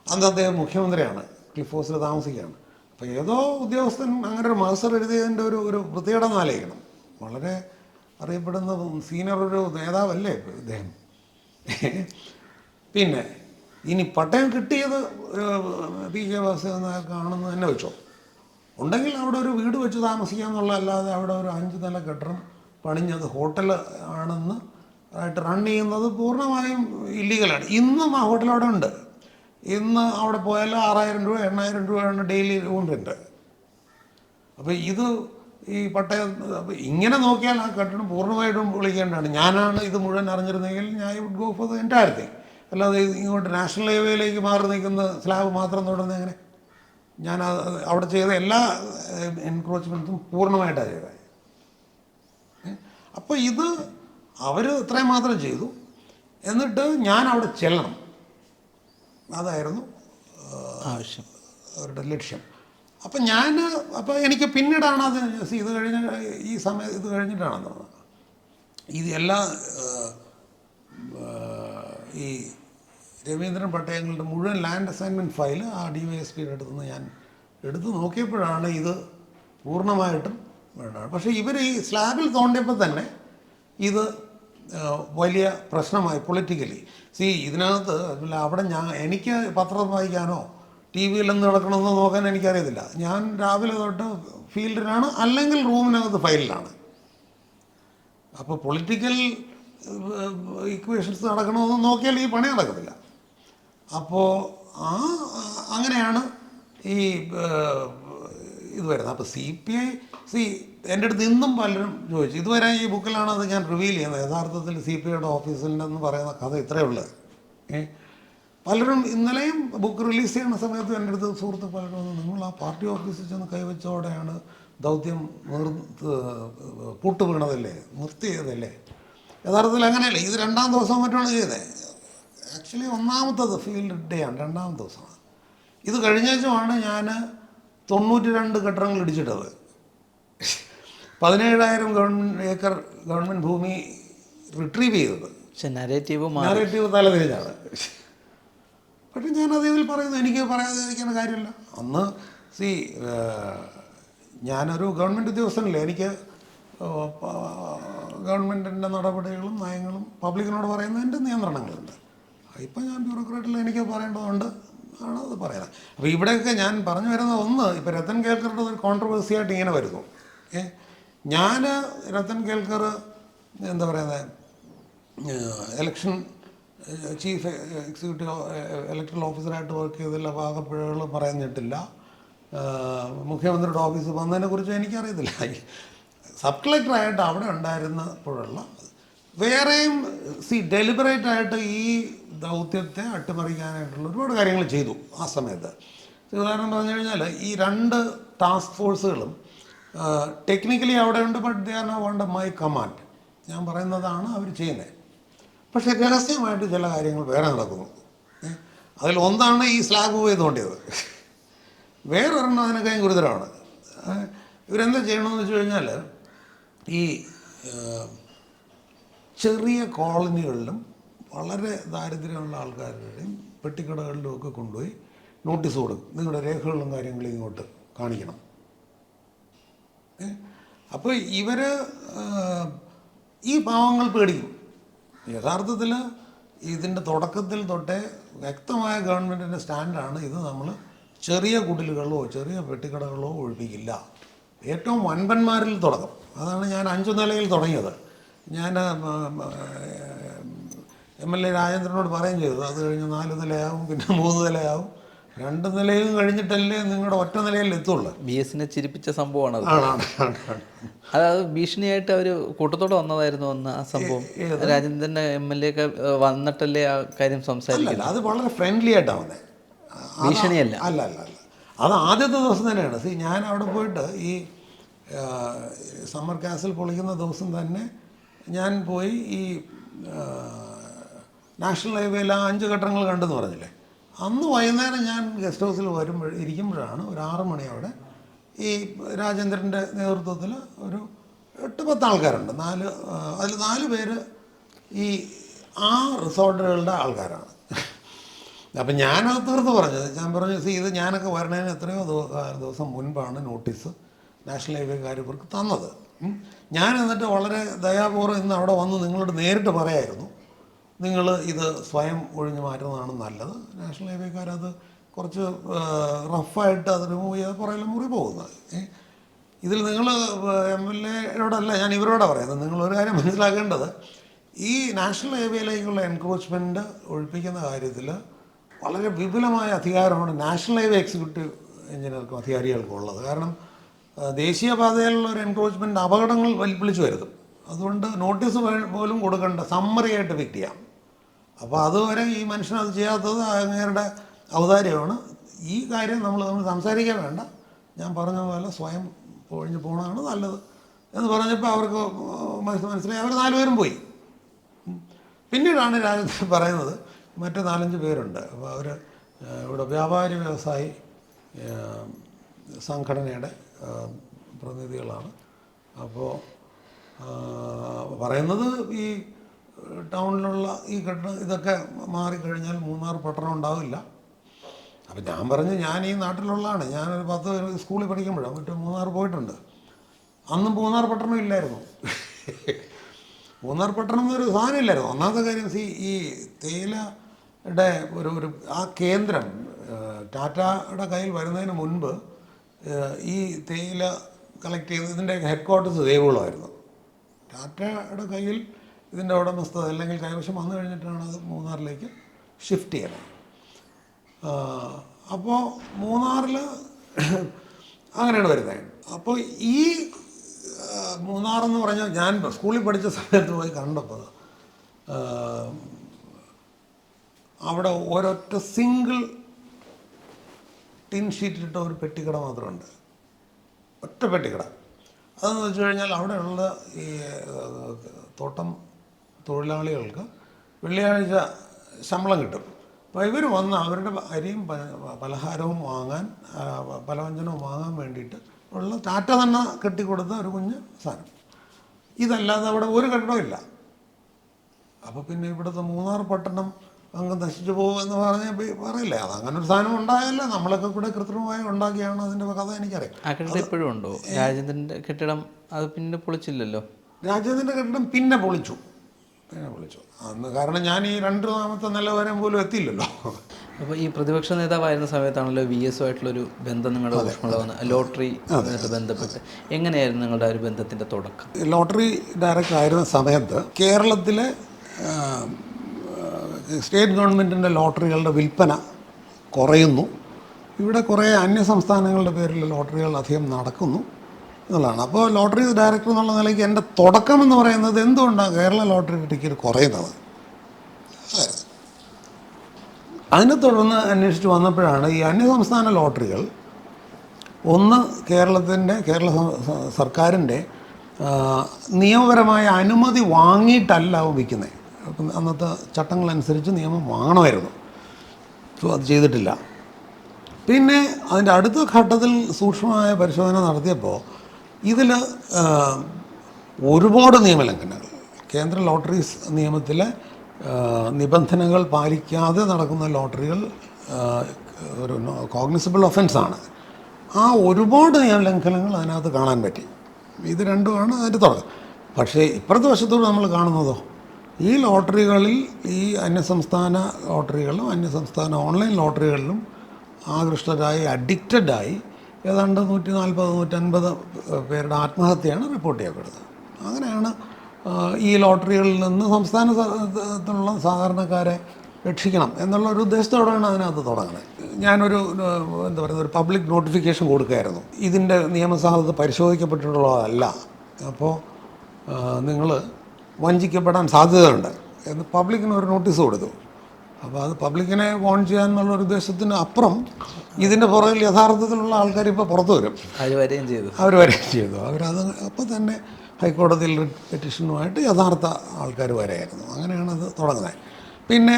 അന്ന് അദ്ദേഹം മുഖ്യമന്ത്രിയാണ്, ക്ലിഫ് ഹൗസിൽ താമസിക്കുകയാണ്. അപ്പോൾ ഏതോ ഉദ്യോഗസ്ഥൻ അങ്ങനെ ഒരു മഹസർ എഴുതിയതിൻ്റെ ഒരു വൃത്തികേടം ആലോചിക്കണം. വളരെ അറിയപ്പെടുന്ന സീനിയർ ഒരു നേതാവല്ലേ ഇദ്ദേഹം. പിന്നെ ഇനി പട്ടയം കിട്ടിയത് പി കെ വാസുദേവൻ നായർക്കാണെന്ന് തന്നെ വെച്ചോ. ഉണ്ടെങ്കിൽ അവിടെ ഒരു വീട് വെച്ച് താമസിക്കാമെന്നുള്ള, അല്ലാതെ അവിടെ ഒരു 5 നില കെട്ടിടം പണിഞ്ഞത് ഹോട്ടൽ ആണെന്ന് ആയിട്ട് റൺ ചെയ്യുന്നത് പൂർണ്ണമായും ഇല്ലീഗലാണ്. ഇന്നും ആ ഹോട്ടൽ അവിടെ ഉണ്ട്. ഇന്ന് അവിടെ പോയാൽ 6000 രൂപ 8000 രൂപയാണ് ഡെയിലി റൂം റെൻറ്റ്. അപ്പോൾ ഇത് ഈ പട്ടയം ഇങ്ങനെ നോക്കിയാൽ ആ കെട്ടിടം പൂർണ്ണമായിട്ടും വിളിക്കേണ്ടതാണ്. ഞാനാണ് ഇത് മുഴുവൻ അറിഞ്ഞിരുന്നെങ്കിൽ ഞാൻ would go for the entire thing. അല്ലാതെ ഇങ്ങോട്ട് നാഷണൽ ഹൈവേയിലേക്ക് മാറി നിൽക്കുന്ന സ്ലാബ് മാത്രം തുടർന്ന് എങ്ങനെ? ഞാൻ അവിടെ ചെയ്ത എല്ലാ എൻക്രോച്ച്മെൻറ്റും പൂർണ്ണമായിട്ടാണ് ചെയ്തത്. അപ്പോൾ ഇത് അവർ ഇത്രയും മാത്രം ചെയ്തു, എന്നിട്ട് ഞാൻ അവിടെ ചെല്ലണം, അതായിരുന്നു ആവശ്യം, അവരുടെ ലക്ഷ്യം. അപ്പം അപ്പോൾ എനിക്ക് പിന്നീടാണ് അത് ഇത് കഴിഞ്ഞ ഈ സമയം ഇത് കഴിഞ്ഞിട്ടാണെന്ന് തോന്നുന്നത് ഇത് എല്ലാ ഈ രവീന്ദ്രൻ പട്ടയങ്ങളുടെ മുഴുവൻ ലാൻഡ് അസൈൻമെൻറ്റ് ഫയൽ ആ DYSPയുടെ അടുത്ത് നിന്ന് ഞാൻ എടുത്ത് നോക്കിയപ്പോഴാണ് ഇത് പൂർണ്ണമായിട്ടും വേണ്ടത്. പക്ഷേ ഇവർ ഈ സ്ലാബിൽ തോണ്ടിയപ്പോൾ തന്നെ ഇത് വലിയ പ്രശ്നമായി പൊളിറ്റിക്കലി. ഇതിനകത്ത് അവിടെ എനിക്ക് പത്രം വായിക്കാനോ ടി വിയിലൊന്നും നടക്കണമെന്നോ നോക്കാൻ എനിക്കറിയത്തില്ല. ഞാൻ രാവിലെ തൊട്ട് ഫീൽഡിലാണ്, അല്ലെങ്കിൽ റൂമിനകത്ത് ഫയലിലാണ്. അപ്പോൾ പൊളിറ്റിക്കൽ ഇക്വേഷൻസ് നടക്കണമെന്ന് നോക്കിയാൽ ഈ പണി നടക്കത്തില്ല. അപ്പോൾ അങ്ങനെയാണ് ഈ ഇത് വരുന്നത്. അപ്പോൾ CPI എൻ്റെ അടുത്ത് ഇന്നും പലരും ചോദിച്ചു. ഇതുവരെ ഈ ബുക്കിലാണ് അത് ഞാൻ റിവീൽ ചെയ്യുന്നത്. യഥാർത്ഥത്തിൽ CPIയുടെ ഓഫീസിലെന്ന് പറയുന്ന കഥ ഇത്രയേ ഉള്ളത്. പലരും ഇന്നലെയും ബുക്ക് റിലീസ് ചെയ്യുന്ന സമയത്ത് എൻ്റെ അടുത്ത് സുഹൃത്ത് പലരും നിങ്ങൾ ആ പാർട്ടി ഓഫീസിൽ ചെന്ന് കൈവച്ചോടെയാണ് ദൗത്യം പൂട്ട് വീണതല്ലേ, നിർത്തിയതല്ലേ? യഥാർത്ഥത്തിൽ അങ്ങനെയല്ലേ. ഇത് 2ാം ദിവസം മറ്റാണ് ചെയ്തത്. ആക്ച്വലി 1ാമത്തത് ഫീൽഡ് ഡേ ആണ്, 2ാം ദിവസമാണ്. ഇത് കഴിഞ്ഞാണ് ഞാൻ 92 കെട്ടിടങ്ങൾ ഇടിച്ചിട്ടത്. 17,000 ഏക്കർ ഗവൺമെൻറ് ഭൂമി റിട്രീവ് ചെയ്തത്. പക്ഷെ നാരേറ്റീവ് തലതിരിഞ്ഞാണ്. പക്ഷെ ഞാനത് ഇതിൽ പറയുന്നു, എനിക്ക് പറയാതിരിക്കുന്ന കാര്യമില്ല. അന്ന് ഞാനൊരു ഗവൺമെൻറ് ഉദ്യോഗസ്ഥനല്ലേ. എനിക്ക് ഗവൺമെൻറ്റിൻ്റെ നടപടികളും നയങ്ങളും പബ്ലിക്കിനോട് പറയുന്നതിൻ്റെ നിയന്ത്രണങ്ങളുണ്ട്. ഇപ്പം ഞാൻ ബ്യൂറോക്രാറ്റിൽ എനിക്ക് പറയേണ്ടതുകൊണ്ട് ആണ് അത് പറയുന്നത്. അപ്പോൾ ഇവിടെയൊക്കെ ഞാൻ പറഞ്ഞു വരുന്ന ഇപ്പോൾ രത്തൻ കേൽക്കറുടെ ഒരു കോൺട്രവേഴ്സി ആയിട്ട് ഇങ്ങനെ വരുന്നു. ഞാൻ രത്തൻ കേൽക്കർ എന്താ പറയുന്നത്, ഇലക്ഷൻ ചീഫ് എക്സിക്യൂട്ടീവ് ഇലക്ട്രൽ ഓഫീസറായിട്ട് വർക്ക് ചെയ്തില്ല, പാകപ്പിഴകൾ പറയുന്നിട്ടില്ല. മുഖ്യമന്ത്രിയുടെ ഓഫീസ് വന്നതിനെക്കുറിച്ച് എനിക്കറിയത്തില്ല. സബ് കളക്ടറായിട്ട് അവിടെ ഉണ്ടായിരുന്നപ്പോഴുള്ള വേറെയും ഡെലിബറേറ്റായിട്ട് ഈ ദൗത്യത്തെ അട്ടിമറിക്കാനായിട്ടുള്ള ഒരുപാട് കാര്യങ്ങൾ ചെയ്തു ആ സമയത്ത്. ഉദാഹരണം പറഞ്ഞു കഴിഞ്ഞാൽ ഈ 2 ടാസ്ക് ഫോഴ്സുകളും ടെക്നിക്കലി അവിടെ ഉണ്ട്, but they are not under my command. ഞാൻ പറയുന്നതാണ് അവർ ചെയ്യുന്നത്. പക്ഷേ രഹസ്യമായിട്ട് ചില കാര്യങ്ങൾ വേറെ നടക്കുന്നു. അതിലൊന്നാണ് ഈ സ്ലാബ് പോയി തോണ്ടിയത്. വേറൊരെണ്ണം അതിനേക്കാളും ഗുരുതരമാണ്. ഇവരെന്താ ചെയ്യണമെന്ന് വെച്ച് കഴിഞ്ഞാൽ ഈ ചെറിയ കോളനികളിലും വളരെ ദാരിദ്ര്യമുള്ള ആൾക്കാരുടെയും പെട്ടിക്കടകളിലും ഒക്കെ കൊണ്ടുപോയി നോട്ടീസ് കൊടുക്കും, നിങ്ങളുടെ രേഖകളും കാര്യങ്ങളും ഇങ്ങോട്ട് കാണിക്കണം. അപ്പോൾ ഇവർ ഈ പാവങ്ങൾ പേടിക്കും. യഥാർത്ഥത്തിൽ ഇതിൻ്റെ തുടക്കത്തിൽ തൊട്ടേ വ്യക്തമായ ഗവൺമെൻറ്റിൻ്റെ സ്റ്റാൻഡാണ്, ഇത് നമ്മൾ ചെറിയ കുടിലുകളോ ചെറിയ പെട്ടിക്കടകളോ ഒഴിപ്പിക്കില്ല. ഏറ്റവും വൻപന്മാരിൽ തുടക്കം. അതാണ് ഞാൻ 5 നിലയിൽ തുടങ്ങിയത്. ഞാൻ MLA രാജേന്ദ്രനോട് പറയുകയും ചെയ്തു, അത് കഴിഞ്ഞ് 4 നിലയാവും, പിന്നെ 3 നിലയാവും. 2 നിലയും കഴിഞ്ഞിട്ടല്ലേ നിങ്ങളുടെ ഒറ്റ നിലയിൽ എത്തുള്ളൂ. BSനെ ചിരിപ്പിച്ച സംഭവമാണ് അതായത് ഭീഷണിയായിട്ട് അവർ കൂട്ടത്തോടെ വന്നതായിരുന്നു അന്ന് ആ സംഭവം. രാജേന്ദ്രൻ്റെ MLA ഒക്കെ വന്നിട്ടല്ലേ ആ കാര്യം സംസാരിക്കില്ല. അത് വളരെ ഫ്രണ്ട്ലി ആയിട്ടാണ് വന്നത്, ഭീഷണിയല്ല. അല്ല. അത് ആദ്യത്തെ ദിവസം തന്നെയാണ്. ഞാൻ അവിടെ പോയിട്ട് ഈ സമ്മർ കാസിൽ പൊളിക്കുന്ന ദിവസം തന്നെ ഞാൻ പോയി ഈ നാഷണൽ ഹൈവേയിൽ ആ 5 ഘട്ടങ്ങൾ കണ്ടെന്ന് പറഞ്ഞില്ലേ, അന്ന് വൈകുന്നേരം ഞാൻ ഗസ്റ്റ് ഹൗസിൽ ഇരിക്കുമ്പോഴാണ് ഒരു 6 മണിയോടെ ഈ രാജേന്ദ്രൻ്റെ നേതൃത്വത്തിൽ ഒരു 8-10 ആൾക്കാരുണ്ട്, അതിൽ 4 പേര് ഈ ആ റിസോർട്ടുകളുടെ ആൾക്കാരാണ്. അപ്പം ഞാനത് തീർത്ത് പറഞ്ഞത്, ഞാൻ പറഞ്ഞു ഇത് ഞാനൊക്കെ വരണതിന് എത്രയോ ദിവസം മുൻപാണ് നോട്ടീസ് നാഷണൽ ഹൈവേക്കാർ ഇവർക്ക് തന്നത്. ഞാൻ എന്നിട്ട് വളരെ ദയാപൂർവ്വം ഇന്ന് അവിടെ വന്ന് നിങ്ങളോട് നേരിട്ട് പറയായിരുന്നു, നിങ്ങൾ ഇത് സ്വയം ഒഴിഞ്ഞു മാറ്റുന്നതാണ് നല്ലത്. നാഷണൽ ഹൈവേക്കാരത് കുറച്ച് റഫായിട്ട് അത് റിമൂവ് ചെയ്ത് കുറേ മുറി പോകുന്നത്. ഇതിൽ നിങ്ങൾ MLA-യോടല്ല, ഞാൻ ഇവരോടാണ് പറയുന്നത്. നിങ്ങളൊരു കാര്യം മനസ്സിലാക്കേണ്ടത്, ഈ നാഷണൽ ഹൈവേയിലേക്കുള്ള എൻക്രോച്ച്മെൻറ്റ് ഒഴിപ്പിക്കുന്ന കാര്യത്തിൽ വളരെ വിപുലമായ അധികാരമാണ് നാഷണൽ ഹൈവേ എക്സിക്യൂട്ടീവ് എഞ്ചിനീയർക്കും അധികാരികൾക്കും ഉള്ളത്. കാരണം ദേശീയപാതയിലുള്ള ഒരു എൻക്രോച്ച്മെൻറ്റ് അപകടങ്ങൾ വിളിച്ചു വരുത്തും. അതുകൊണ്ട് നോട്ടീസ് പോലും കൊടുക്കേണ്ട, സമ്മറിയായിട്ട് ഫിറ്റ് ചെയ്യാം. അപ്പോൾ അതുവരെ ഈ മനുഷ്യനത് ചെയ്യാത്തത് അങ്ങേരുടെ ഔദാര്യമാണ്. ഈ കാര്യം നമ്മൾ സംസാരിക്കാൻ വേണ്ട, ഞാൻ പറഞ്ഞ പോലെ സ്വയം ഒഴിഞ്ഞു പോകണതാണ് നല്ലത് എന്ന് പറഞ്ഞപ്പോൾ അവർക്ക് മനസ്സിലായി. അവർ 4 പേരും പോയി. പിന്നീടാണ് രാജ്യത്ത് പറയുന്നത് മറ്റ് 4-5 പേരുണ്ട്. അപ്പോൾ അവർ ഇവിടെ വ്യാപാരി വ്യവസായി സംഘടനയുടെ പ്രതിനിധികളാണ്. അപ്പോൾ പറയുന്നത് ഈ ടൗണിലുള്ള ഈ ഇതൊക്കെ മാറിക്കഴിഞ്ഞാൽ മൂന്നാർ പട്ടണം ഉണ്ടാവില്ല. അപ്പം ഞാൻ പറഞ്ഞു, ഞാൻ ഈ നാട്ടിലുള്ളതാണ്, ഞാനൊരു 10 സ്കൂളിൽ പഠിക്കുമ്പോഴാണ് മറ്റേ മൂന്നാർ പോയിട്ടുണ്ട്. അന്നും മൂന്നാർ പട്ടണം ഇല്ലായിരുന്നു. മൂന്നാർ പട്ടണം എന്നൊരു സാധനം ഇല്ലായിരുന്നു. ഒന്നാമത്തെ കാര്യം ഈ തേയിലയുടെ ഒരു ആ കേന്ദ്രം ടാറ്റയുടെ കയ്യിൽ വരുന്നതിന് മുൻപ് ഈ തേയില കളക്ട് ചെയ്ത് ഇതിൻ്റെ ഹെഡ്ക്വാർട്ടേഴ്സ് ദേവികുളമായിരുന്നു. ടാറ്റയുടെ കയ്യിൽ ഇതിൻ്റെ ഉടമസ്ഥത അല്ലെങ്കിൽ കൈവശം വന്നു കഴിഞ്ഞിട്ടാണ് അത് മൂന്നാറിലേക്ക് ഷിഫ്റ്റ് ചെയ്യണം. അപ്പോൾ മൂന്നാറിൽ അങ്ങനെയാണ് വരുന്നത്. അപ്പോൾ ഈ മൂന്നാറെന്ന് പറഞ്ഞാൽ ഞാൻ സ്കൂളിൽ പഠിച്ച സമയത്ത് പോയി കണ്ടപ്പോൾ അവിടെ ഒരൊറ്റ സിംഗിൾ ടിൻ ഷീറ്റിട്ട ഒരു പെട്ടിക്കട മാത്രമുണ്ട്, ഒറ്റ പെട്ടിക്കട. അതെന്ന് വെച്ച് കഴിഞ്ഞാൽ അവിടെയുള്ള ഈ തോട്ടം തൊഴിലാളികൾക്ക് വെള്ളിയാഴ്ച ശമ്പളം കിട്ടും. അപ്പോൾ ഇവർ വന്ന് അവരുടെ അരിയും പലഹാരവും വാങ്ങാൻ, പലവ്യഞ്ജനവും വാങ്ങാൻ വേണ്ടിയിട്ട് ഉള്ള ടാറ്റ തന്നെ കെട്ടിക്കൊടുത്ത ഒരു കുഞ്ഞ് സാധനം. ഇതല്ലാതെ അവിടെ ഒരു കെട്ടിടവും ഇല്ല. അപ്പോൾ പിന്നെ ഇവിടുത്തെ മൂന്നാർ പട്ടണം അങ്ങ് നശിച്ചു പോകുമെന്ന് പറഞ്ഞാൽ പറയില്ല. അത് അങ്ങനെ ഒരു സാധനം ഉണ്ടായല്ല, നമ്മളൊക്കെ കൂടെ കൃത്രിമമായി ഉണ്ടാക്കിയാണ്. അതിൻ്റെ കഥ എനിക്കറിയാം. ആ കെട്ടിടം ഇപ്പോഴും ഉണ്ടോ? രാജേന്ദ്രൻ്റെ കെട്ടിടം അത് പിന്നെ പൊളിച്ചില്ലല്ലോ. രാജേന്ദ്രൻ്റെ കെട്ടിടം പിന്നെ പൊളിച്ചു അന്ന്. കാരണം ഞാൻ ഈ 2ാമത്തെ നിലവാരം പോലും എത്തിയില്ലല്ലോ. അപ്പോൾ ഈ പ്രതിപക്ഷ നേതാവായിരുന്ന സമയത്താണല്ലോ VS ആയിട്ടുള്ളൊരു ബന്ധം നിങ്ങളുടെ ഊഷ്മള വന്ന് ലോട്ടറി ബന്ധപ്പെട്ട് എങ്ങനെയായിരുന്നു നിങ്ങളുടെ ഒരു ബന്ധത്തിൻ്റെ തുടക്കം? ലോട്ടറി ഡയറക്ടർ ആയിരുന്ന സമയത്ത് കേരളത്തിലെ സ്റ്റേറ്റ് ഗവൺമെൻറ്റിൻ്റെ ലോട്ടറികളുടെ വിൽപ്പന കുറയുന്നു. ഇവിടെ കുറേ അന്യസംസ്ഥാനങ്ങളുടെ പേരിൽ ലോട്ടറികൾ അധികം നടക്കുന്നു എന്നുള്ളതാണ്. അപ്പോൾ ലോട്ടറി ഡയറക്ടർ എന്നുള്ള നിലയ്ക്ക് എൻ്റെ തുടക്കം എന്ന് പറയുന്നത് എന്തുകൊണ്ടാണ് കേരള ലോട്ടറി ടിക്കറ്റ് കുറയുന്നത്. അതിനെ തുടർന്ന് അന്വേഷിച്ച് വന്നപ്പോഴാണ് ഈ അന്യസംസ്ഥാന ലോട്ടറികൾ ഒന്ന് കേരള സർക്കാരിൻ്റെ നിയമപരമായ അനുമതി വാങ്ങിയിട്ടല്ല വിൽക്കുന്നത്. അപ്പം അന്നത്തെ ചട്ടങ്ങളനുസരിച്ച് നിയമം വാങ്ങണമായിരുന്നു. അത് ചെയ്തിട്ടില്ല. പിന്നെ അതിൻ്റെ അടുത്ത ഘട്ടത്തിൽ സൂക്ഷ്മമായ പരിശോധന നടത്തിയപ്പോൾ ഇതിൽ ഒരുപാട് നിയമലംഘനങ്ങൾ, കേന്ദ്ര ലോട്ടറീസ് നിയമത്തിലെ നിബന്ധനകൾ പാലിക്കാതെ നടക്കുന്ന ലോട്ടറികൾ ഒരു കോഗ്നിസിബിൾ ഒഫൻസാണ്. ആ ഒരുപാട് നിയമലംഘനങ്ങൾ അതിനകത്ത് കാണാൻ പറ്റി. ഇത് രണ്ടുമാണ് അതിൻ്റെ തുടക്കം. പക്ഷേ ഇപ്പുറത്തെ വശത്തോട് നമ്മൾ കാണുന്നതോ, ഈ ലോട്ടറികളിൽ ഈ അന്യസംസ്ഥാന ലോട്ടറികളിലും അന്യസംസ്ഥാന ഓൺലൈൻ ലോട്ടറികളിലും ആകൃഷ്ടരായി അഡിക്റ്റഡായി ഏതാണ്ട് 140-150 പേരുടെ ആത്മഹത്യയാണ് റിപ്പോർട്ട് ചെയ്യപ്പെടുന്നത്. അങ്ങനെയാണ് ഈ ലോട്ടറികളിൽ നിന്ന് സംസ്ഥാനത്തിലുള്ള സാധാരണക്കാരെ രക്ഷിക്കണം എന്നുള്ള ഒരു ഉദ്ദേശത്തോടെയാണ് അതിനകത്ത് തുടങ്ങുന്നത്. ഞാനൊരു എന്താ പറയുക, ഒരു പബ്ലിക് നോട്ടിഫിക്കേഷൻ കൊടുക്കുകയായിരുന്നു. ഇതിൻ്റെ നിയമസാധുത പരിശോധിക്കപ്പെട്ടിട്ടുള്ളതല്ല, അപ്പോൾ നിങ്ങൾ വഞ്ചിക്കപ്പെടാൻ സാധ്യതയുണ്ട് എന്ന് പബ്ലിക്കിന് ഒരു നോട്ടീസ് കൊടുത്തു. അപ്പോൾ അത് പബ്ലിക്കിനെ വോൺ ചെയ്യാമെന്നുള്ളൊരു ഉദ്ദേശത്തിന് അപ്പുറം ഇതിൻ്റെ പുറകിൽ യഥാർത്ഥത്തിലുള്ള ആൾക്കാർ ഇപ്പോൾ പുറത്തു വരും. അവർ വരികയും ചെയ്തു. അവരത് അപ്പോൾ തന്നെ ഹൈക്കോടതിയിൽ പെറ്റീഷനുമായിട്ട് യഥാർത്ഥ ആൾക്കാർ വരെയായിരുന്നു. അങ്ങനെയാണ് അത് തുടങ്ങുന്നത്. പിന്നെ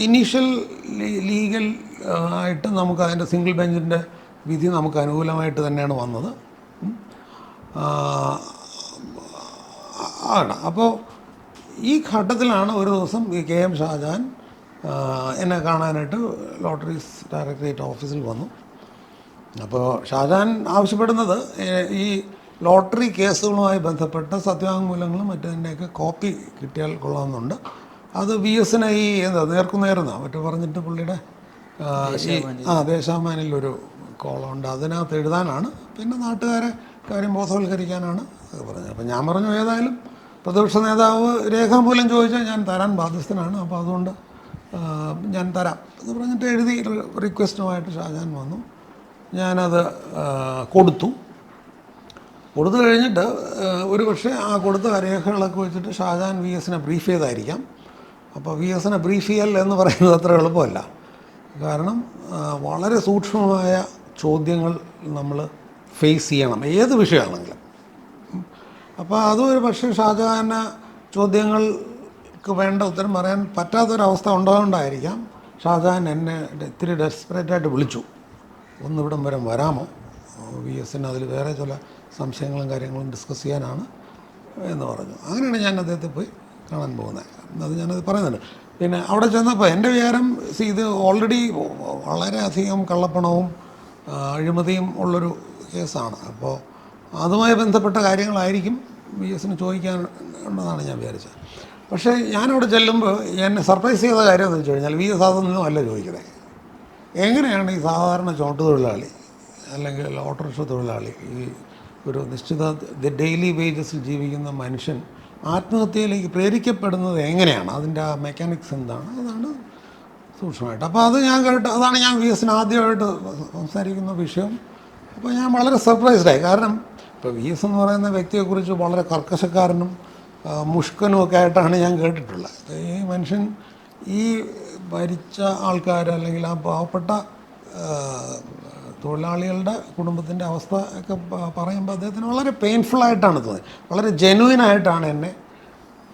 ഇനീഷ്യൽ ലീഗൽ ആയിട്ട് നമുക്ക് അതിൻ്റെ സിംഗിൾ ബെഞ്ചിൻ്റെ വിധി നമുക്ക് അനുകൂലമായിട്ട് തന്നെയാണ് വന്നത്. ആണ്. അപ്പോൾ ഈ ഘട്ടത്തിലാണ് ഒരു ദിവസം ഈ KM ഷാജഹാൻ എന്നെ കാണാനായിട്ട് ലോട്ടറീസ് ഡയറക്ടറേറ്റ് ഓഫീസിൽ വന്നു. അപ്പോൾ ഷാജഹാൻ ആവശ്യപ്പെടുന്നത് ഈ ലോട്ടറി കേസുകളുമായി ബന്ധപ്പെട്ട സത്യവാങ്മൂലങ്ങളും മറ്റതിൻ്റെയൊക്കെ കോപ്പി കിട്ടിയാൽ കൊള്ളാമെന്നുണ്ട്. അത് VS-ന് ഈ നേർക്കുനേർന്ന മറ്റു പറഞ്ഞിട്ട് പുള്ളിയുടെ ദേശാഭിമാനിലൊരു കോളമുണ്ട്, അതിനകത്ത് എഴുതാനാണ്. പിന്നെ നാട്ടുകാരെ കാര്യം ബോധവൽക്കരിക്കാനാണ് അത് പറഞ്ഞത്. അപ്പം ഞാൻ പറഞ്ഞു ഏതായാലും പ്രതിപക്ഷ നേതാവ് രേഖാമൂലം ചോദിച്ചാൽ ഞാൻ തരാൻ ബാധ്യസ്ഥനാണ്, അപ്പോൾ അതുകൊണ്ട് ഞാൻ തരാം എന്ന് പറഞ്ഞിട്ട് എഴുതി റിക്വസ്റ്റുമായിട്ട് ഷാജഹാൻ വന്നു. ഞാനത് കൊടുത്തു കഴിഞ്ഞിട്ട് ഒരു പക്ഷേ ആ കൊടുത്ത രേഖകളൊക്കെ വെച്ചിട്ട് ഷാജഹാൻ VS-നെ ബ്രീഫ് ചെയ്തായിരിക്കാം. അപ്പോൾ VS-നെ ബ്രീഫ് ചെയ്യൽ എന്ന് പറയുന്നത് അത്ര എളുപ്പമല്ല. കാരണം വളരെ സൂക്ഷ്മമായ ചോദ്യങ്ങൾ നമ്മൾ ഫേസ് ചെയ്യണം, ഏത് വിഷയമാണെങ്കിലും. അപ്പോൾ അതൊരു പക്ഷേ ഷാജഹാന് ചോദ്യങ്ങൾക്ക് വേണ്ട ഉത്തരം പറയാൻ പറ്റാത്തൊരവസ്ഥ ഉണ്ടാകൊണ്ടായിരിക്കാം ഷാജഹാൻ എന്നെ ഇത്തിരി ഡെസ്പറേറ്റായിട്ട് വിളിച്ചു, ഒന്നിവിടം വരെ വരാമോ, VS-ന് അതിൽ വേറെ ചില സംശയങ്ങളും കാര്യങ്ങളും ഡിസ്കസ് ചെയ്യാനാണ് എന്ന് പറഞ്ഞു. അങ്ങനെയാണ് ഞാൻ അദ്ദേഹത്തെ പോയി കാണാൻ പോകുന്നത്. അത് ഞാനത് പറയുന്നുണ്ട്. പിന്നെ അവിടെ ചെന്നപ്പോൾ എൻ്റെ വിചാരം ഇത് ഓൾറെഡി വളരെയധികം കള്ളപ്പണവും അഴിമതിയും ഉള്ളൊരു കേസാണ്. അപ്പോൾ അതുമായി ബന്ധപ്പെട്ട കാര്യങ്ങളായിരിക്കും VS-ന് ചോദിക്കാനുണ്ടെന്നാണ് ഞാൻ വിചാരിച്ചത്. പക്ഷേ ഞാനവിടെ ചെല്ലുമ്പോൾ എന്നെ സർപ്രൈസ് ചെയ്ത കാര്യം എന്ന് വെച്ച് കഴിഞ്ഞാൽ VS അതൊന്നും അല്ല ചോദിക്കുന്നത്. എങ്ങനെയാണ് ഈ സാധാരണ ചോട്ടുതൊഴിലാളി അല്ലെങ്കിൽ ഓട്ടോറിക്ഷ തൊഴിലാളി, ഈ ഒരു നിശ്ചിത ഡെയിലി വേജസിൽ ജീവിക്കുന്ന മനുഷ്യൻ ആത്മഹത്യയിലേക്ക് പ്രേരിക്കപ്പെടുന്നത് എങ്ങനെയാണ്, അതിൻ്റെ ആ മെക്കാനിക്സ് എന്താണ്, അതാണ് സൂക്ഷ്മമായിട്ട്. അപ്പോൾ അത് ഞാൻ അതാണ് ഞാൻ VS-ന് ആദ്യമായിട്ട് സംസാരിക്കുന്ന വിഷയം. അപ്പോൾ ഞാൻ വളരെ സർപ്രൈസ്ഡായി. കാരണം ഇപ്പോൾ VS എന്ന് പറയുന്ന വ്യക്തിയെക്കുറിച്ച് വളരെ കർക്കശക്കാരനും മുഷ്കനും ഒക്കെ ആയിട്ടാണ് ഞാൻ കേട്ടിട്ടുള്ളത്. ഈ മനുഷ്യൻ ഈ ഭരിച്ച ആൾക്കാർ അല്ലെങ്കിൽ ആ പാവപ്പെട്ട തൊഴിലാളികളുടെ കുടുംബത്തിൻ്റെ അവസ്ഥ ഒക്കെ പറയുമ്പോൾ അദ്ദേഹത്തിന് വളരെ പെയിൻഫുള്ളായിട്ടാണ് തോന്നി, വളരെ ജെനുവിനായിട്ടാണ് എന്നെ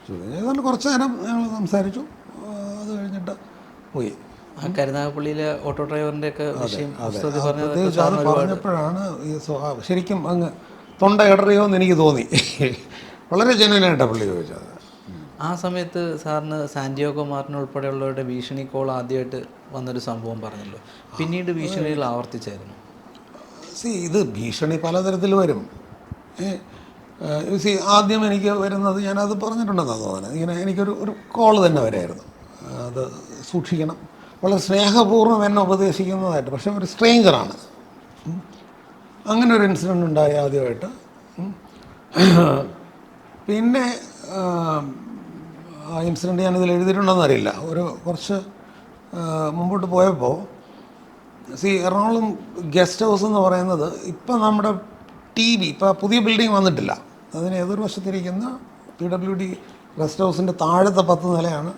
ചോദിച്ചത്. ഏതാണ്ട് കുറച്ച് നേരം ഞങ്ങൾ സംസാരിച്ചു. അത് കഴിഞ്ഞിട്ട് പോയി. കരുനാഗപ്പള്ളിയിലെ ഓട്ടോ ഡ്രൈവറിൻ്റെ ഒക്കെ വിഷയം പ്രത്യേകിച്ച് അത് പറഞ്ഞപ്പോഴാണ് ഈ ശരിക്കും അങ്ങ് തൊണ്ട ഇടറിയോ എന്ന് എനിക്ക് തോന്നി. വളരെ ജെനുവിനായിട്ടാണ് പുള്ളി ചോദിച്ചത്. ആ സമയത്ത് സാറിന് സാന്റിയാഗോ മാർട്ടിൻ ഉൾപ്പെടെയുള്ളവരുടെ ഭീഷണി കോൾ ആദ്യമായിട്ട് വന്നൊരു സംഭവം പറഞ്ഞല്ലോ, പിന്നീട് ഭീഷണികൾ ആവർത്തിച്ചായിരുന്നു. ഇത് ഭീഷണി പലതരത്തിൽ വരും. ആദ്യം എനിക്ക് വരുന്നത്, ഞാനത് പറഞ്ഞിട്ടുണ്ടെന്നാണ് തോന്നുന്നത്, ഇങ്ങനെ എനിക്കൊരു കോൾ തന്നെ വരായിരുന്നു. അത് സൂക്ഷിക്കണം, വളരെ സ്നേഹപൂർവ്വം എന്നെ ഉപദേശിക്കുന്നതായിട്ട്, പക്ഷേ ഒരു സ്ട്രേഞ്ചറാണ്. അങ്ങനെ ഒരു ഇൻസിഡൻ്റ് ഉണ്ടായി ആദ്യമായിട്ട്. പിന്നെ ആ ഇൻസിഡൻറ്റ് ഞാനിതിൽ എഴുതിയിട്ടുണ്ടോയെന്ന് അറിയില്ല. കുറച്ച് മുമ്പോട്ട് പോയപ്പോൾ എറണാകുളം ഗസ്റ്റ് ഹൗസ് എന്ന് പറയുന്നത് ഇപ്പം നമ്മുടെ TV ഇപ്പോൾ പുതിയ ബിൽഡിംഗ് വന്നിട്ടില്ല, അതിന് എതിർവശത്തിരിക്കുന്ന PWD ഗസ്റ്റ് ഹൗസിൻ്റെ താഴത്തെ 10 നിലയാണ്.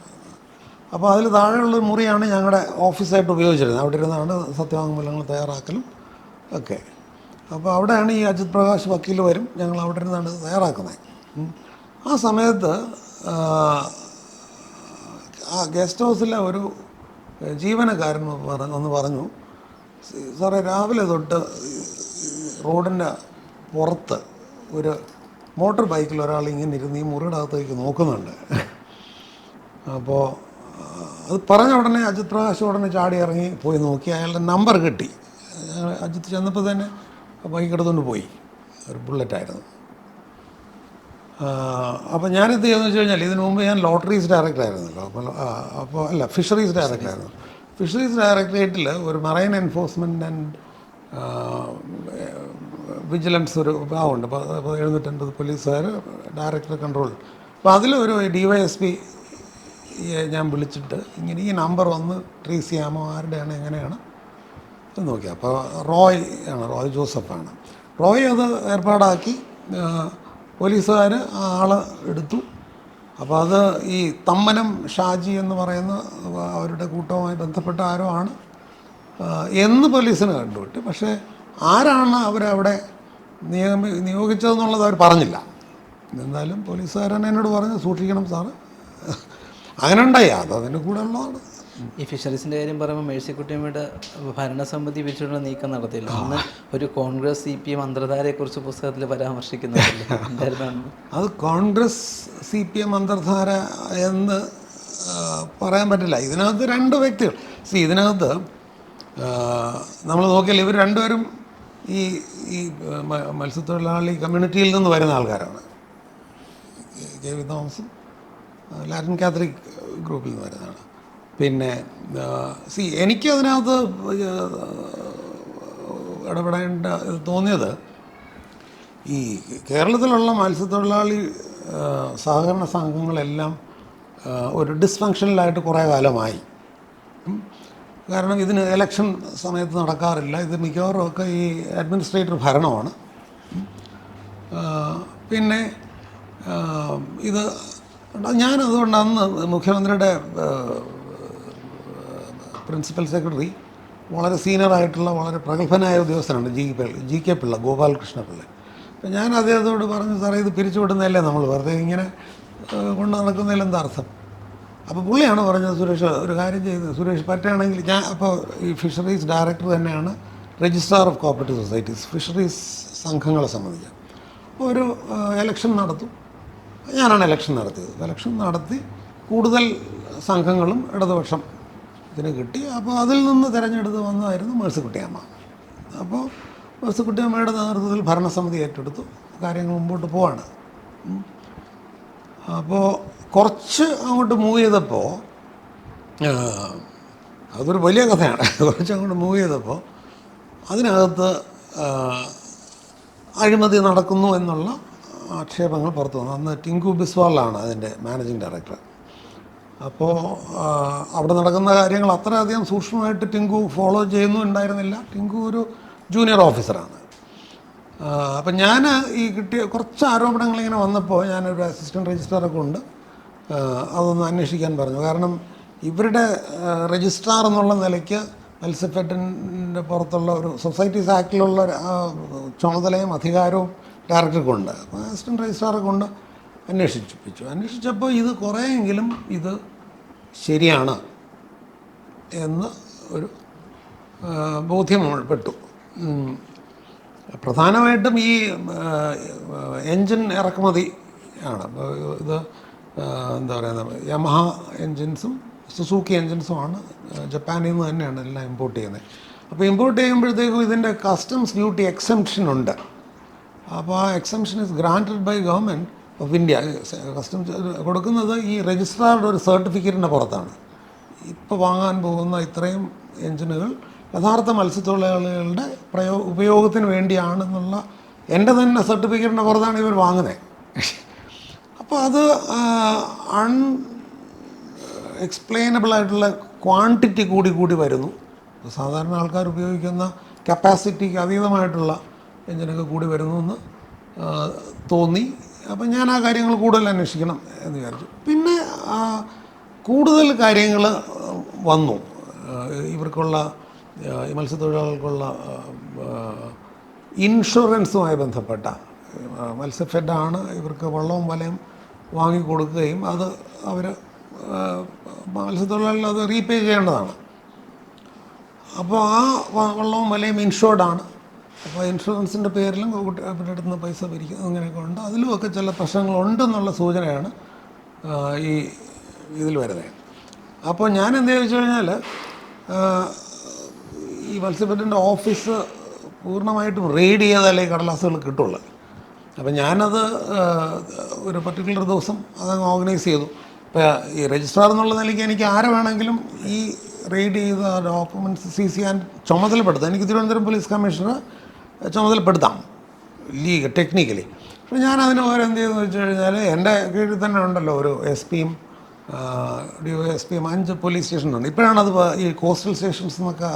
അപ്പോൾ അതിൽ താഴെയുള്ള മുറിയാണ് ഞങ്ങളുടെ ഓഫീസായിട്ട് ഉപയോഗിച്ചിരുന്നത്. അവിടെ ഇരുന്നാണ് സത്യവാങ്മൂലങ്ങൾ തയ്യാറാക്കലും ഒക്കെ. അപ്പോൾ അവിടെയാണ് ഈ അജിത് പ്രകാശ് വക്കീൽ വരും, ഞങ്ങൾ അവിടെ ഇരുന്നാണ് തയ്യാറാക്കുന്നത്. ആ സമയത്ത് ആ ഗസ്റ്റ് ഹൗസിലെ ഒരു ജീവനക്കാരൻ ഒന്ന് പറഞ്ഞു, സാറേ രാവിലെ തൊട്ട് റോഡിൻ്റെ പുറത്ത് ഒരു മോട്ടോർ ബൈക്കിൽ ഒരാൾ ഇങ്ങനെ ഇരുന്ന് ഈ മുറിയുടെ അകത്തേക്ക് നോക്കുന്നുണ്ട്. അപ്പോൾ അത് പറഞ്ഞ ഉടനെ അജിത് പ്രകാശ് ഉടനെ ചാടി ഇറങ്ങി പോയി നോക്കി, അയാളുടെ നമ്പർ കിട്ടി. അജിത്ത് ചെന്നപ്പോൾ തന്നെ ബൈക്ക് എടുത്തുകൊണ്ട് പോയി, ഒരു ബുള്ളറ്റായിരുന്നു. അപ്പോൾ ഞാനെന്ത് ചെയ്യുമെന്ന് വെച്ച് കഴിഞ്ഞാൽ, ഇതിനു മുമ്പ് ഞാൻ ലോട്ടറീസ് ഡയറക്ടറായിരുന്നല്ലോ, അപ്പോൾ അല്ല ഫിഷറീസ് ഡയറക്ടറായിരുന്നു. ഫിഷറീസ് ഡയറക്ടറേറ്റിൽ ഒരു മറൈൻ എൻഫോഴ്സ്മെൻറ്റ് ആൻഡ് വിജിലൻസ് ഒരു ഭാഗമുണ്ട്. അപ്പോൾ 750 പോലീസുകാർ, ഡയറക്ടർ കൺട്രോൾ. അപ്പോൾ അതിലൊരു DYSP ഞാൻ വിളിച്ചിട്ട് ഇങ്ങനെ ഈ നമ്പർ വന്ന് ട്രേസ് ചെയ്യാമോ, ആരുടെയാണ് എങ്ങനെയാണ് എന്ന് നോക്കി. അപ്പോൾ റോയ് ജോസഫാണ്. റോയ് അത് ഏർപ്പാടാക്കി. പോലീസുകാർ ആ ആളെ എടുത്തു. അപ്പോൾ അത് ഈ തമ്മനം ഷാജി എന്ന് പറയുന്ന അവരുടെ കൂട്ടവുമായി ബന്ധപ്പെട്ട ആരോ ആണ് എന്ന് പോലീസിന് കണ്ടുപിട്ടി. പക്ഷേ ആരാണ് അവരവിടെ നിയോഗിച്ചതെന്നുള്ളത് അവർ പറഞ്ഞില്ല. എന്തായാലും പോലീസുകാരൻ എന്നോട് പറഞ്ഞു, സൂക്ഷിക്കണം സാറ്. അങ്ങനെ ഉണ്ടായി, അത് അതിൻ്റെ കൂടെ ഉള്ളതാണ്. ഈ ഫിഷറീസിൻ്റെ കാര്യം പറയുമ്പോൾ മേഴ്സിക്കുട്ടിയമ്മയുടെ ഭരണസമിതി പിരിച്ചുവിടുന്ന നീക്കം നടത്തിയില്ല. അന്ന് ഒരു കോൺഗ്രസ് CPM അന്തർധാരയെക്കുറിച്ച് പുസ്തകത്തിൽ പരാമർശിക്കുന്നുണ്ടല്ലോ, എന്തായിരുന്നു? അത് കോൺഗ്രസ് CPM അന്തർധാര എന്ന് പറയാൻ പറ്റില്ല. ഇതിനകത്ത് രണ്ട് വ്യക്തികൾ, ഇതിനകത്ത് നമ്മൾ നോക്കിയാൽ ഇവർ രണ്ടുപേരും ഈ ഈ മത്സ്യത്തൊഴിലാളി കമ്മ്യൂണിറ്റിയിൽ നിന്ന് വരുന്ന ആൾക്കാരാണ്. KV തോമസും ലാറ്റിൻ കാത്തലിക് ഗ്രൂപ്പിൽ നിന്ന് വരുന്നതാണ്. പിന്നെ എനിക്ക് അതിനകത്ത് ഇടപെടേണ്ട തോന്നിയത്, ഈ കേരളത്തിലുള്ള മത്സ്യത്തൊഴിലാളി സഹകരണ സംഘങ്ങളെല്ലാം ഒരു ഡിസ്ഫങ്ഷനിലായിട്ട് കുറേ കാലമായി. കാരണം ഇതിന് ഇലക്ഷൻ സമയത്ത് നടക്കാറില്ല. ഇത് മിക്കവാറും ഒക്കെ ഈ അഡ്മിനിസ്ട്രേറ്റർ ഭരണമാണ്. പിന്നെ ഇത് ഞാനതുകൊണ്ട് അന്ന് മുഖ്യമന്ത്രിയുടെ പ്രിൻസിപ്പൽ സെക്രട്ടറി വളരെ സീനിയറായിട്ടുള്ള വളരെ പ്രഗത്ഭനായ ഉദ്യോഗസ്ഥനാണ് GK പിള്ള, ഗോപാലകൃഷ്ണ പിള്ള. അപ്പം ഞാൻ അദ്ദേഹത്തോട് പറഞ്ഞു, സാറേ ഇത് പിരിച്ചുവിടുന്നതല്ലേ നമ്മൾ വെറുതെ ഇങ്ങനെ കൊണ്ട് നടക്കുന്നതിൽ എന്താ അർത്ഥം? അപ്പോൾ പുള്ളിയാണ് പറഞ്ഞത്, സുരേഷ് ഒരു കാര്യം ചെയ്ത്, സുരേഷ് പറ്റുകയാണെങ്കിൽ ഞാൻ അപ്പോൾ ഈ ഫിഷറീസ് ഡയറക്ടർ തന്നെയാണ് registrar of cooperative societies, fisheries സംഘങ്ങളെ സംബന്ധിച്ച്. ഒരു എലക്ഷൻ നടത്തും. ഞാനാണ് എലക്ഷൻ നടത്തിയത്. എലക്ഷൻ നടത്തി കൂടുതൽ സംഘങ്ങളും ഇടതുപക്ഷം ഇതിന് കിട്ടി. അപ്പോൾ അതിൽ നിന്ന് തിരഞ്ഞെടുത്ത് വന്നതായിരുന്നു മേഴ്സിക്കുട്ടിയമ്മ. അപ്പോൾ മേഴ്സിക്കുട്ടിയമ്മയുടെ നേതൃത്വത്തിൽ ഭരണസമിതി ഏറ്റെടുത്തു. കാര്യങ്ങൾ മുമ്പോട്ട് പോവാണ്. അപ്പോൾ കുറച്ച് അങ്ങോട്ട് മൂവ് ചെയ്തപ്പോൾ, അതൊരു വലിയ കഥയാണ്, കുറച്ച് അങ്ങോട്ട് മൂവ് ചെയ്തപ്പോൾ അതിനകത്ത് അഴിമതി നടക്കുന്നു എന്നുള്ള ആക്ഷേപങ്ങൾ പുറത്തു വന്നു. അന്ന് ടിങ്കു ബിസ്വാളാണ് അതിൻ്റെ മാനേജിങ് ഡയറക്ടർ. അപ്പോൾ അവിടെ നടക്കുന്ന കാര്യങ്ങൾ അത്രയധികം സൂക്ഷ്മമായിട്ട് ടിങ്കു ഫോളോ ഉണ്ടായിരുന്നില്ല. ടിങ്കു ഒരു ജൂനിയർ ഓഫീസറാണ്. അപ്പം ഞാൻ ഈ കിട്ടിയ കുറച്ച് ആരോപണങ്ങളിങ്ങനെ വന്നപ്പോൾ ഞാനൊരു അസിസ്റ്റൻറ്റ് രജിസ്ട്രാറെ കൊണ്ട് അതൊന്ന് അന്വേഷിക്കാൻ പറഞ്ഞു. കാരണം ഇവരുടെ രജിസ്ട്രാർ എന്നുള്ള നിലയ്ക്ക് മത്സ്യഫെഡിൻ്റെ പുറത്തുള്ള ഒരു സൊസൈറ്റീസ് ആക്ടിലുള്ള ചുമതലയും അധികാരവും ഡയറക്ടർക്കുണ്ട്. അപ്പോൾ അസിസ്റ്റൻറ്റ് രജിസ്ട്രാറെ കൊണ്ട് അന്വേഷിച്ചപ്പോൾ ഇത് കുറേയെങ്കിലും ഇത് ശരിയാണ് എന്ന് ഒരു ബോധ്യപ്പെട്ടു. പ്രധാനമായിട്ടും ഈ എൻജിൻ ഇറക്കുമതി ആണ്. ഇത് എന്താ പറയുന്നത്, യമഹ എൻജിൻസും സുസൂക്കി എൻജിൻസുമാണ് ജപ്പാനിൽ നിന്ന് തന്നെയാണ് എല്ലാം ഇമ്പോർട്ട് ചെയ്യുന്നത്. അപ്പോൾ ഇമ്പോർട്ട് ചെയ്യുമ്പോഴത്തേക്കും ഇതിൻ്റെ കസ്റ്റംസ് ഡ്യൂട്ടി എക്സംപ്ഷൻ ഉണ്ട്. അപ്പോൾ ആ exemption is granted by government of India. Customs കൊടുക്കുന്നത് ഈ രജിസ്ട്രാറുടെ ഒരു സർട്ടിഫിക്കറ്റിൻ്റെ പുറത്താണ്. ഇപ്പോൾ വാങ്ങാൻ പോകുന്ന ഇത്രയും എൻജിനുകൾ യഥാർത്ഥ മത്സ്യത്തൊഴിലാളികളുടെ ഉപയോഗത്തിന് വേണ്ടിയാണെന്നുള്ള എൻ്റെ തന്നെ സർട്ടിഫിക്കറ്റിൻ്റെ പുറത്താണ് ഇവർ വാങ്ങുന്നത്. അപ്പോൾ അത് എക്സ്പ്ലെയിനബിളായിട്ടുള്ള ക്വാണ്ടിറ്റി കൂടി വരുന്നു. സാധാരണ ആൾക്കാർ ഉപയോഗിക്കുന്ന കപ്പാസിറ്റിക്ക് അതീതമായിട്ടുള്ള എഞ്ചിനൊക്കെ കൂടി വരുന്നു എന്ന് തോന്നി. അപ്പം ഞാൻ ആ കാര്യങ്ങൾ കൂടുതൽ അന്വേഷിക്കണം എന്ന് വിചാരിച്ചു. പിന്നെ കൂടുതൽ കാര്യങ്ങൾ വന്നു. ഇവർക്കുള്ള ഈ മത്സ്യത്തൊഴിലാളികൾക്കുള്ള ഇൻഷുറൻസുമായി ബന്ധപ്പെട്ട മത്സ്യഫെഡാണ് ഇവർക്ക് വള്ളവും വലയും വാങ്ങിക്കൊടുക്കുകയും അത് അവർ മത്സ്യത്തൊഴിലാളികൾ അത് റീപേ ചെയ്യേണ്ടതാണ്. അപ്പോൾ ആ വള്ളവും വലയും ഇൻഷുർഡാണ്. അപ്പോൾ ഇൻഷുറൻസിൻ്റെ പേരിലും അവരുടെ അടുത്ത് നിന്ന് പൈസ പിരിക്കും, അങ്ങനെയൊക്കെ ഉണ്ട്. അതിലുമൊക്കെ ചില പ്രശ്നങ്ങളുണ്ടെന്നുള്ള സൂചനയാണ് ഈ ഇതിൽ വരുന്നത്. അപ്പോൾ ഞാൻ എന്ത് ചോദിച്ചു കഴിഞ്ഞാൽ, ഈ മത്സ്യഫെഡിൻ്റെ ഓഫീസ് പൂർണ്ണമായിട്ടും റെയ്ഡ് ചെയ്താലേ ഈ കടലാസുകൾ കിട്ടുള്ളൂ. അപ്പം ഞാനത് ഒരു പർട്ടിക്കുലർ ദിവസം അതങ്ങ് ഓർഗനൈസ് ചെയ്തു. ഇപ്പോൾ ഈ രജിസ്ട്രാർ എന്നുള്ള നിലയ്ക്ക് എനിക്ക് ആരെ വേണമെങ്കിലും ഈ റെയ്ഡ് ചെയ്ത ഡോക്യുമെൻറ്റ്സ് സീസ് ചെയ്യാൻ ചുമതലപ്പെടുത്താം. എനിക്ക് തിരുവനന്തപുരം പോലീസ് കമ്മീഷണർ ചുമതലപ്പെടുത്താം ടെക്നിക്കലി. അപ്പോൾ ഞാൻ അതിന് പകരം എന്ത് ചെയ്തെന്ന് വെച്ച് കഴിഞ്ഞാൽ, എൻ്റെ കീഴിൽ തന്നെ ഉണ്ടല്ലോ ഒരു SPയും DOSPയും 5 പോലീസ് സ്റ്റേഷനുണ്ട്. ഇപ്പോഴാണ് അത് ഈ കോസ്റ്റൽ സ്റ്റേഷൻസ് എന്നൊക്കെ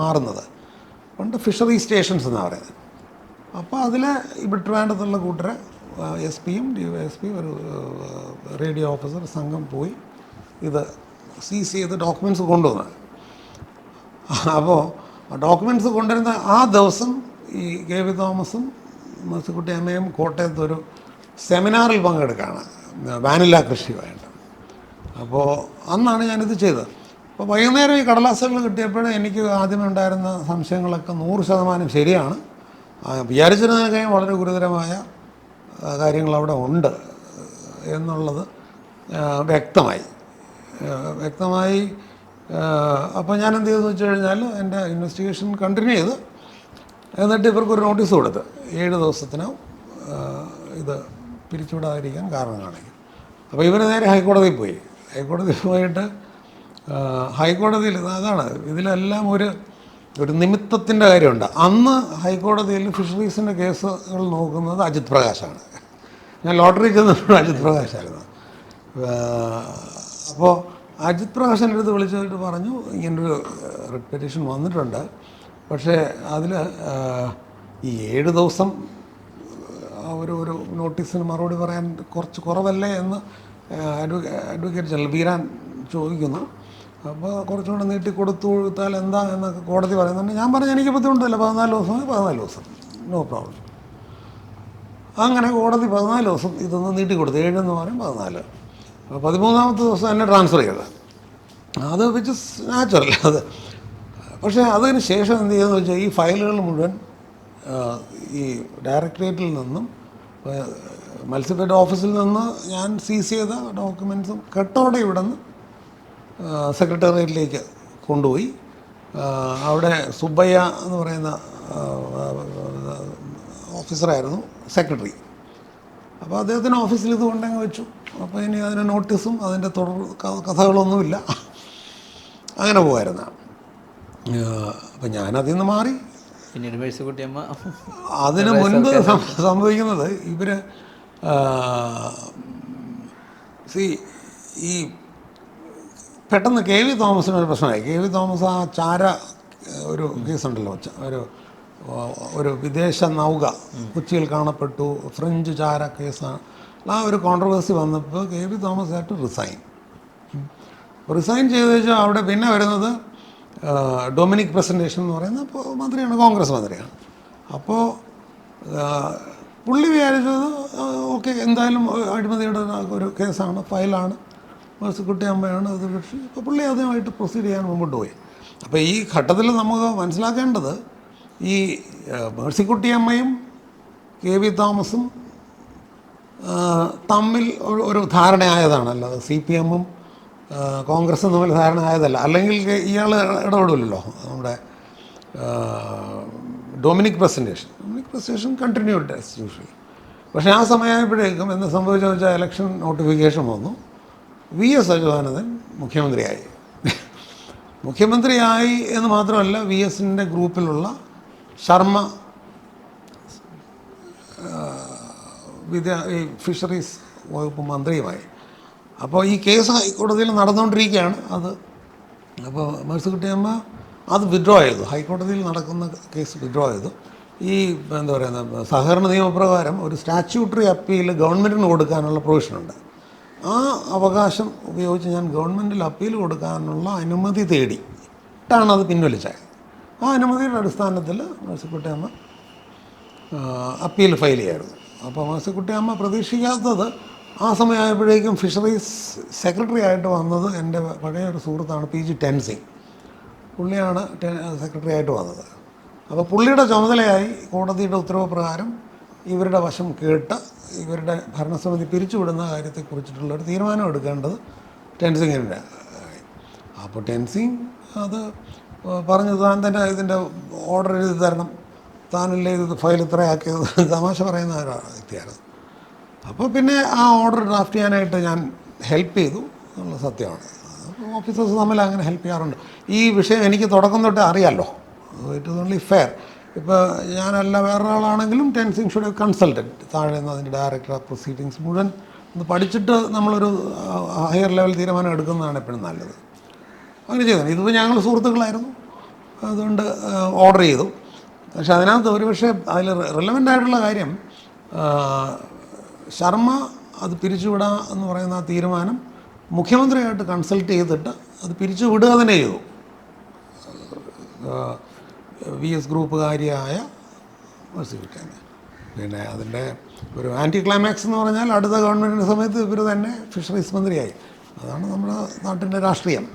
മാറുന്നത്. പണ്ട് ഫിഷറി സ്റ്റേഷൻസ് എന്നാണ് പറയുന്നത്. അപ്പോൾ അതിൽ ഇവിടെ ട്രിവാൻഡ്രത്തുള്ള കൂട്ടരെ SPയും DOSPയും ഒരു റേഡിയോ ഓഫീസർ സംഘം പോയി ഇത് സീസ് ചെയ്ത് ഡോക്യുമെൻറ്റ്സ് കൊണ്ടുവന്നത്. അപ്പോൾ ഡോക്യുമെൻറ്റ്സ് കൊണ്ടുവരുന്ന ആ ദിവസം ഈ KV തോമസും മേഴ്സിക്കുട്ടിയമ്മയും കോട്ടയത്തൊരു സെമിനാറിൽ പങ്കെടുക്കുകയാണ് വാനില കൃഷിയുമായിട്ട്. അപ്പോൾ അന്നാണ് ഞാനിത് ചെയ്തത്. അപ്പോൾ വൈകുന്നേരം ഈ കടലാസുകൾ കിട്ടിയപ്പോൾ എനിക്ക് ആദ്യമേ ഉണ്ടായിരുന്ന സംശയങ്ങളൊക്കെ 100% ശരിയാണ്. വിചാരിച്ചിരുന്നതിനേക്കാളും വളരെ ഗുരുതരമായ കാര്യങ്ങൾ അവിടെ ഉണ്ട് എന്നുള്ളത് വ്യക്തമായി. അപ്പോൾ ഞാൻ എന്ത് ചെയ്തെന്ന് വെച്ച് കഴിഞ്ഞാൽ എൻ്റെ ഇൻവെസ്റ്റിഗേഷൻ കണ്ടിന്യൂ ചെയ്ത് എന്നിട്ട് ഇവർക്കൊരു നോട്ടീസ് കൊടുത്ത് 7 ദിവസത്തിനോ ഇത് പിരിച്ചുവിടാതിരിക്കാൻ കാരണം കാണിക്കും. അപ്പോൾ ഇവർ നേരെ ഹൈക്കോടതിയിൽ പോയി. ഹൈക്കോടതിയിൽ പോയിട്ട് ഹൈക്കോടതിയിൽ അതാണ് ഇതിലെല്ലാം ഒരു നിമിത്തത്തിൻ്റെ കാര്യമുണ്ട്. അന്ന് ഹൈക്കോടതിയിൽ ഫിഷറീസിൻ്റെ കേസുകൾ നോക്കുന്നത് അജിത് പ്രകാശാണ്. ഞാൻ ലോട്ടറി ചെന്നപ്പോൾ അജിത് പ്രകാശായിരുന്നു. അപ്പോൾ അജിത് പ്രകാശിൻ്റെ അടുത്ത് വിളിച്ചിട്ട് പറഞ്ഞു ഇങ്ങനൊരു റിട്ട് പെറ്റീഷൻ വന്നിട്ടുണ്ട്, പക്ഷേ അതിൽ ഈ 7 ദിവസം ഒരു നോട്ടീസിന് മറുപടി പറയാൻ കുറച്ച് കുറവല്ലേ എന്ന് അഡ്വക്കേറ്റ് ജനറൽ വീരാൻ ചോദിക്കുന്നു. അപ്പോൾ കുറച്ചുകൂടെ നീട്ടി കൊടുത്താൽ എന്താ എന്നൊക്കെ കോടതി പറയുന്നുണ്ട്. ഞാൻ പറഞ്ഞു എനിക്ക് ബുദ്ധിമുട്ടില്ല, 14 ദിവസം നോ പ്രോബ്ലം. അങ്ങനെ കോടതി 14 ദിവസം ഇതൊന്ന് നീട്ടിക്കൊടുത്തു. 7 എന്ന് പറയും 14. 13ാമത്തെ ദിവസം എന്നെ ട്രാൻസ്ഫർ ചെയ്തത്. അത് വിച്ച് ഇസ് നാച്ചുറൽ. അത് പക്ഷേ അതിന് ശേഷം എന്ത് ചെയ്യുമെന്ന് വെച്ചാൽ ഈ ഫയലുകൾ മുഴുവൻ ഈ ഡയറക്ടറേറ്റിൽ നിന്നും മത്സ്യഫെഡ് ഓഫീസിൽ നിന്ന് ഞാൻ സീസ് ചെയ്ത ഡോക്യുമെൻറ്റ്സും കെട്ടോടെ ഇവിടെ നിന്ന് സെക്രട്ടേറിയറ്റിലേക്ക് കൊണ്ടുപോയി. അവിടെ സുബ്ബയ്യ എന്ന് പറയുന്ന ഓഫീസറായിരുന്നു സെക്രട്ടറി. അപ്പോൾ അദ്ദേഹത്തിന് ഓഫീസിൽ ഇത് കൊണ്ടങ്ങ് വെച്ചു. അപ്പോൾ ഇനി അതിന് നോട്ടീസും അതിൻ്റെ തുടർ കഥകളൊന്നുമില്ല, അങ്ങനെ പോകുമായിരുന്നു. അപ്പം ഞാനതിൽ നിന്ന് മാറി. പിന്നീട് മേഴ്സിക്കുട്ടിയമ്മ അതിന് മുൻപ് സംഭവിക്കുന്നത് ഇവർ ഈ പെട്ടെന്ന് കെ വി തോമസിനൊരു പ്രശ്നമായി. കെ വി തോമസ് ആ ചാര ഒരു കേസുണ്ടല്ലോ, ഒരു വിദേശ നൗക കൊച്ചിയിൽ കാണപ്പെട്ടു, ഫ്രഞ്ച് ചാര കേസാണ്. ആ ഒരു കോൺട്രവേഴ്സി വന്നപ്പോൾ കെ വി തോമസ് ആയിട്ട് റിസൈൻ ചെയ്ത് വെച്ചാൽ അവിടെ പിന്നെ വരുന്നത് ഡൊമിനിക് പ്രസൻറ്റേഷൻ എന്ന് പറയുന്ന മന്ത്രിയാണ്, കോൺഗ്രസ് മന്ത്രിയാണ്. അപ്പോൾ പുള്ളി വിചാരിച്ചത് ഓക്കെ എന്തായാലും അഴിമതിയുടെ ഒരു കേസാണ്, ഫയലാണ്, മേഴ്സിക്കുട്ടിയമ്മയാണ് അത് കക്ഷി. അപ്പോൾ പുള്ളി അതുമായിട്ട് പ്രൊസീഡ് ചെയ്യാൻ മുമ്പോട്ട് പോയി. അപ്പോൾ ഈ ഘട്ടത്തിൽ നമുക്ക് മനസ്സിലാക്കേണ്ടത് ഈ മേഴ്സിക്കുട്ടിയമ്മയും കെ വി തോമസും തമ്മിൽ ഒരു ധാരണയായതാണ്, അല്ലാതെ CPM-ഉം കോൺഗ്രസും തമ്മിൽ ധാരണ ആയതല്ല. അല്ലെങ്കിൽ ഇയാൾ ഇടപെടില്ലല്ലോ. നമ്മുടെ Dominic presentation continued as usually. പക്ഷേ ആ സമയമായപ്പോഴേക്കും എന്ന് സംഭവിച്ചു വെച്ചാൽ ഇലക്ഷൻ നോട്ടിഫിക്കേഷൻ വന്നു. VS അച്യുതാനന്ദൻ മുഖ്യമന്ത്രിയായി എന്ന് മാത്രമല്ല, VSൻ്റെ ഗ്രൂപ്പിലുള്ള ശർമ്മ ഈ ഫിഷറീസ് വകുപ്പ് മന്ത്രിയുമായി. അപ്പോൾ ഈ കേസ് ഹൈക്കോടതിയിൽ നടന്നുകൊണ്ടിരിക്കുകയാണ്. അപ്പോൾ മേഴ്സിക്കുട്ടിയമ്മ അത് വിഡ്രോ ചെയ്തു. ഹൈക്കോടതിയിൽ നടക്കുന്ന കേസ് വിഡ്രോ ചെയ്തു. ഈ എന്താ പറയുന്നത്, സഹകരണ നിയമപ്രകാരം ഒരു സ്റ്റാച്യൂട്ടറി അപ്പീൽ ഗവൺമെൻറ്റിന് കൊടുക്കാനുള്ള പ്രൊവിഷനുണ്ട്. ആ അവകാശം ഉപയോഗിച്ച് ഞാൻ ഗവൺമെൻറ്റിൽ അപ്പീൽ കൊടുക്കാനുള്ള അനുമതി തേടിയിട്ടാണ് അത് പിൻവലിച്ചത്. ആ അനുമതിയുടെ അടിസ്ഥാനത്തിൽ മേഴ്സിക്കുട്ടിയമ്മ അപ്പീൽ ഫയൽ ചെയ്യായിരുന്നു. അപ്പോൾ മേഴ്സിക്കുട്ടിയമ്മ പ്രതീക്ഷിക്കാത്തത് ആ സമയമായപ്പോഴേക്കും ഫിഷറീസ് സെക്രട്ടറി ആയിട്ട് വന്നത് എൻ്റെ പഴയ ഒരു സുഹൃത്താണ് PG ടെൻസിങ്. പുള്ളിയാണ് സെക്രട്ടറി ആയിട്ട് വന്നത്. അപ്പോൾ പുള്ളിയുടെ ചുമതലയായി കോടതിയുടെ ഉത്തരവ് പ്രകാരം ഇവരുടെ വശം കേട്ട് ഇവരുടെ ഭരണസമിതി പിരിച്ചുവിടുന്ന കാര്യത്തെക്കുറിച്ചിട്ടുള്ളൊരു തീരുമാനം എടുക്കേണ്ടത് ടെൻസിങ്ങിൻ്റെ. അപ്പോൾ ടെൻസിങ് അത് പറഞ്ഞു താൻ തന്നെ ഇതിൻ്റെ ഓർഡർ എഴുതി തരണം, താനല്ലേ ഇത് ഫയൽ ഇത്രയാക്കിയത്, തമാശ പറയുന്ന ഒരു വ്യക്തിയായിരുന്നു. അപ്പോൾ പിന്നെ ആ ഓർഡർ ഡ്രാഫ്റ്റ് ചെയ്യാനായിട്ട് ഞാൻ ഹെൽപ്പ് ചെയ്തു എന്നുള്ള സത്യമാണ്. ഓഫീസേഴ്സ് തമ്മിൽ അങ്ങനെ ഹെൽപ്പ് ചെയ്യാറുണ്ട്. ഈ വിഷയം എനിക്ക് തുടക്കം തൊട്ടേ അറിയാമല്ലോ, ഇറ്റ് ഇസ് ഓൺലി ഫെയർ. ഇപ്പോൾ ഞാനല്ല വേറൊരാളാണെങ്കിലും ടെൻസിങ് ഷുഡ് ഹാവ് കൺസൾട്ടഡ്. താഴെ നിന്ന് അതിൻ്റെ ഡയറക്ടർ ഓഫ് പ്രൊസീഡിങ്സ് മുഴുവൻ ഒന്ന് പഠിച്ചിട്ട് നമ്മളൊരു ഹയർ ലെവൽ തീരുമാനം എടുക്കുന്നതാണ് എപ്പോഴും നല്ലത്. അങ്ങനെ ചെയ്തത്. ഇതിപ്പോൾ ഞങ്ങൾ സുഹൃത്തുക്കളായിരുന്നു, അതുകൊണ്ട് ഓർഡർ ചെയ്തു. പക്ഷെ അതിനകത്ത് ഒരുപക്ഷെ അതിൽ റിലവൻ്റ് ആയിട്ടുള്ള കാര്യം ശർമ്മ അത് പിരിച്ചുവിടുക എന്ന് പറയുന്ന ആ തീരുമാനം മുഖ്യമന്ത്രിയായിട്ട് കൺസൾട്ട് ചെയ്തിട്ട് അത് പിരിച്ചു വിടുക തന്നെ ചെയ്തു. VS ഗ്രൂപ്പുകാരിയായ മേഴ്സിക്കുട്ടിയമ്മ. പിന്നെ അതിൻ്റെ ഒരു ആൻറ്റി ക്ലൈമാക്സ് എന്ന് പറഞ്ഞാൽ അടുത്ത ഗവൺമെൻറ്റിൻ്റെ സമയത്ത് ഇവർ തന്നെ ഫിഷറീസ് മന്ത്രിയായി. അതാണ് നമ്മുടെ നാട്ടിൻ്റെ രാഷ്ട്രീയം.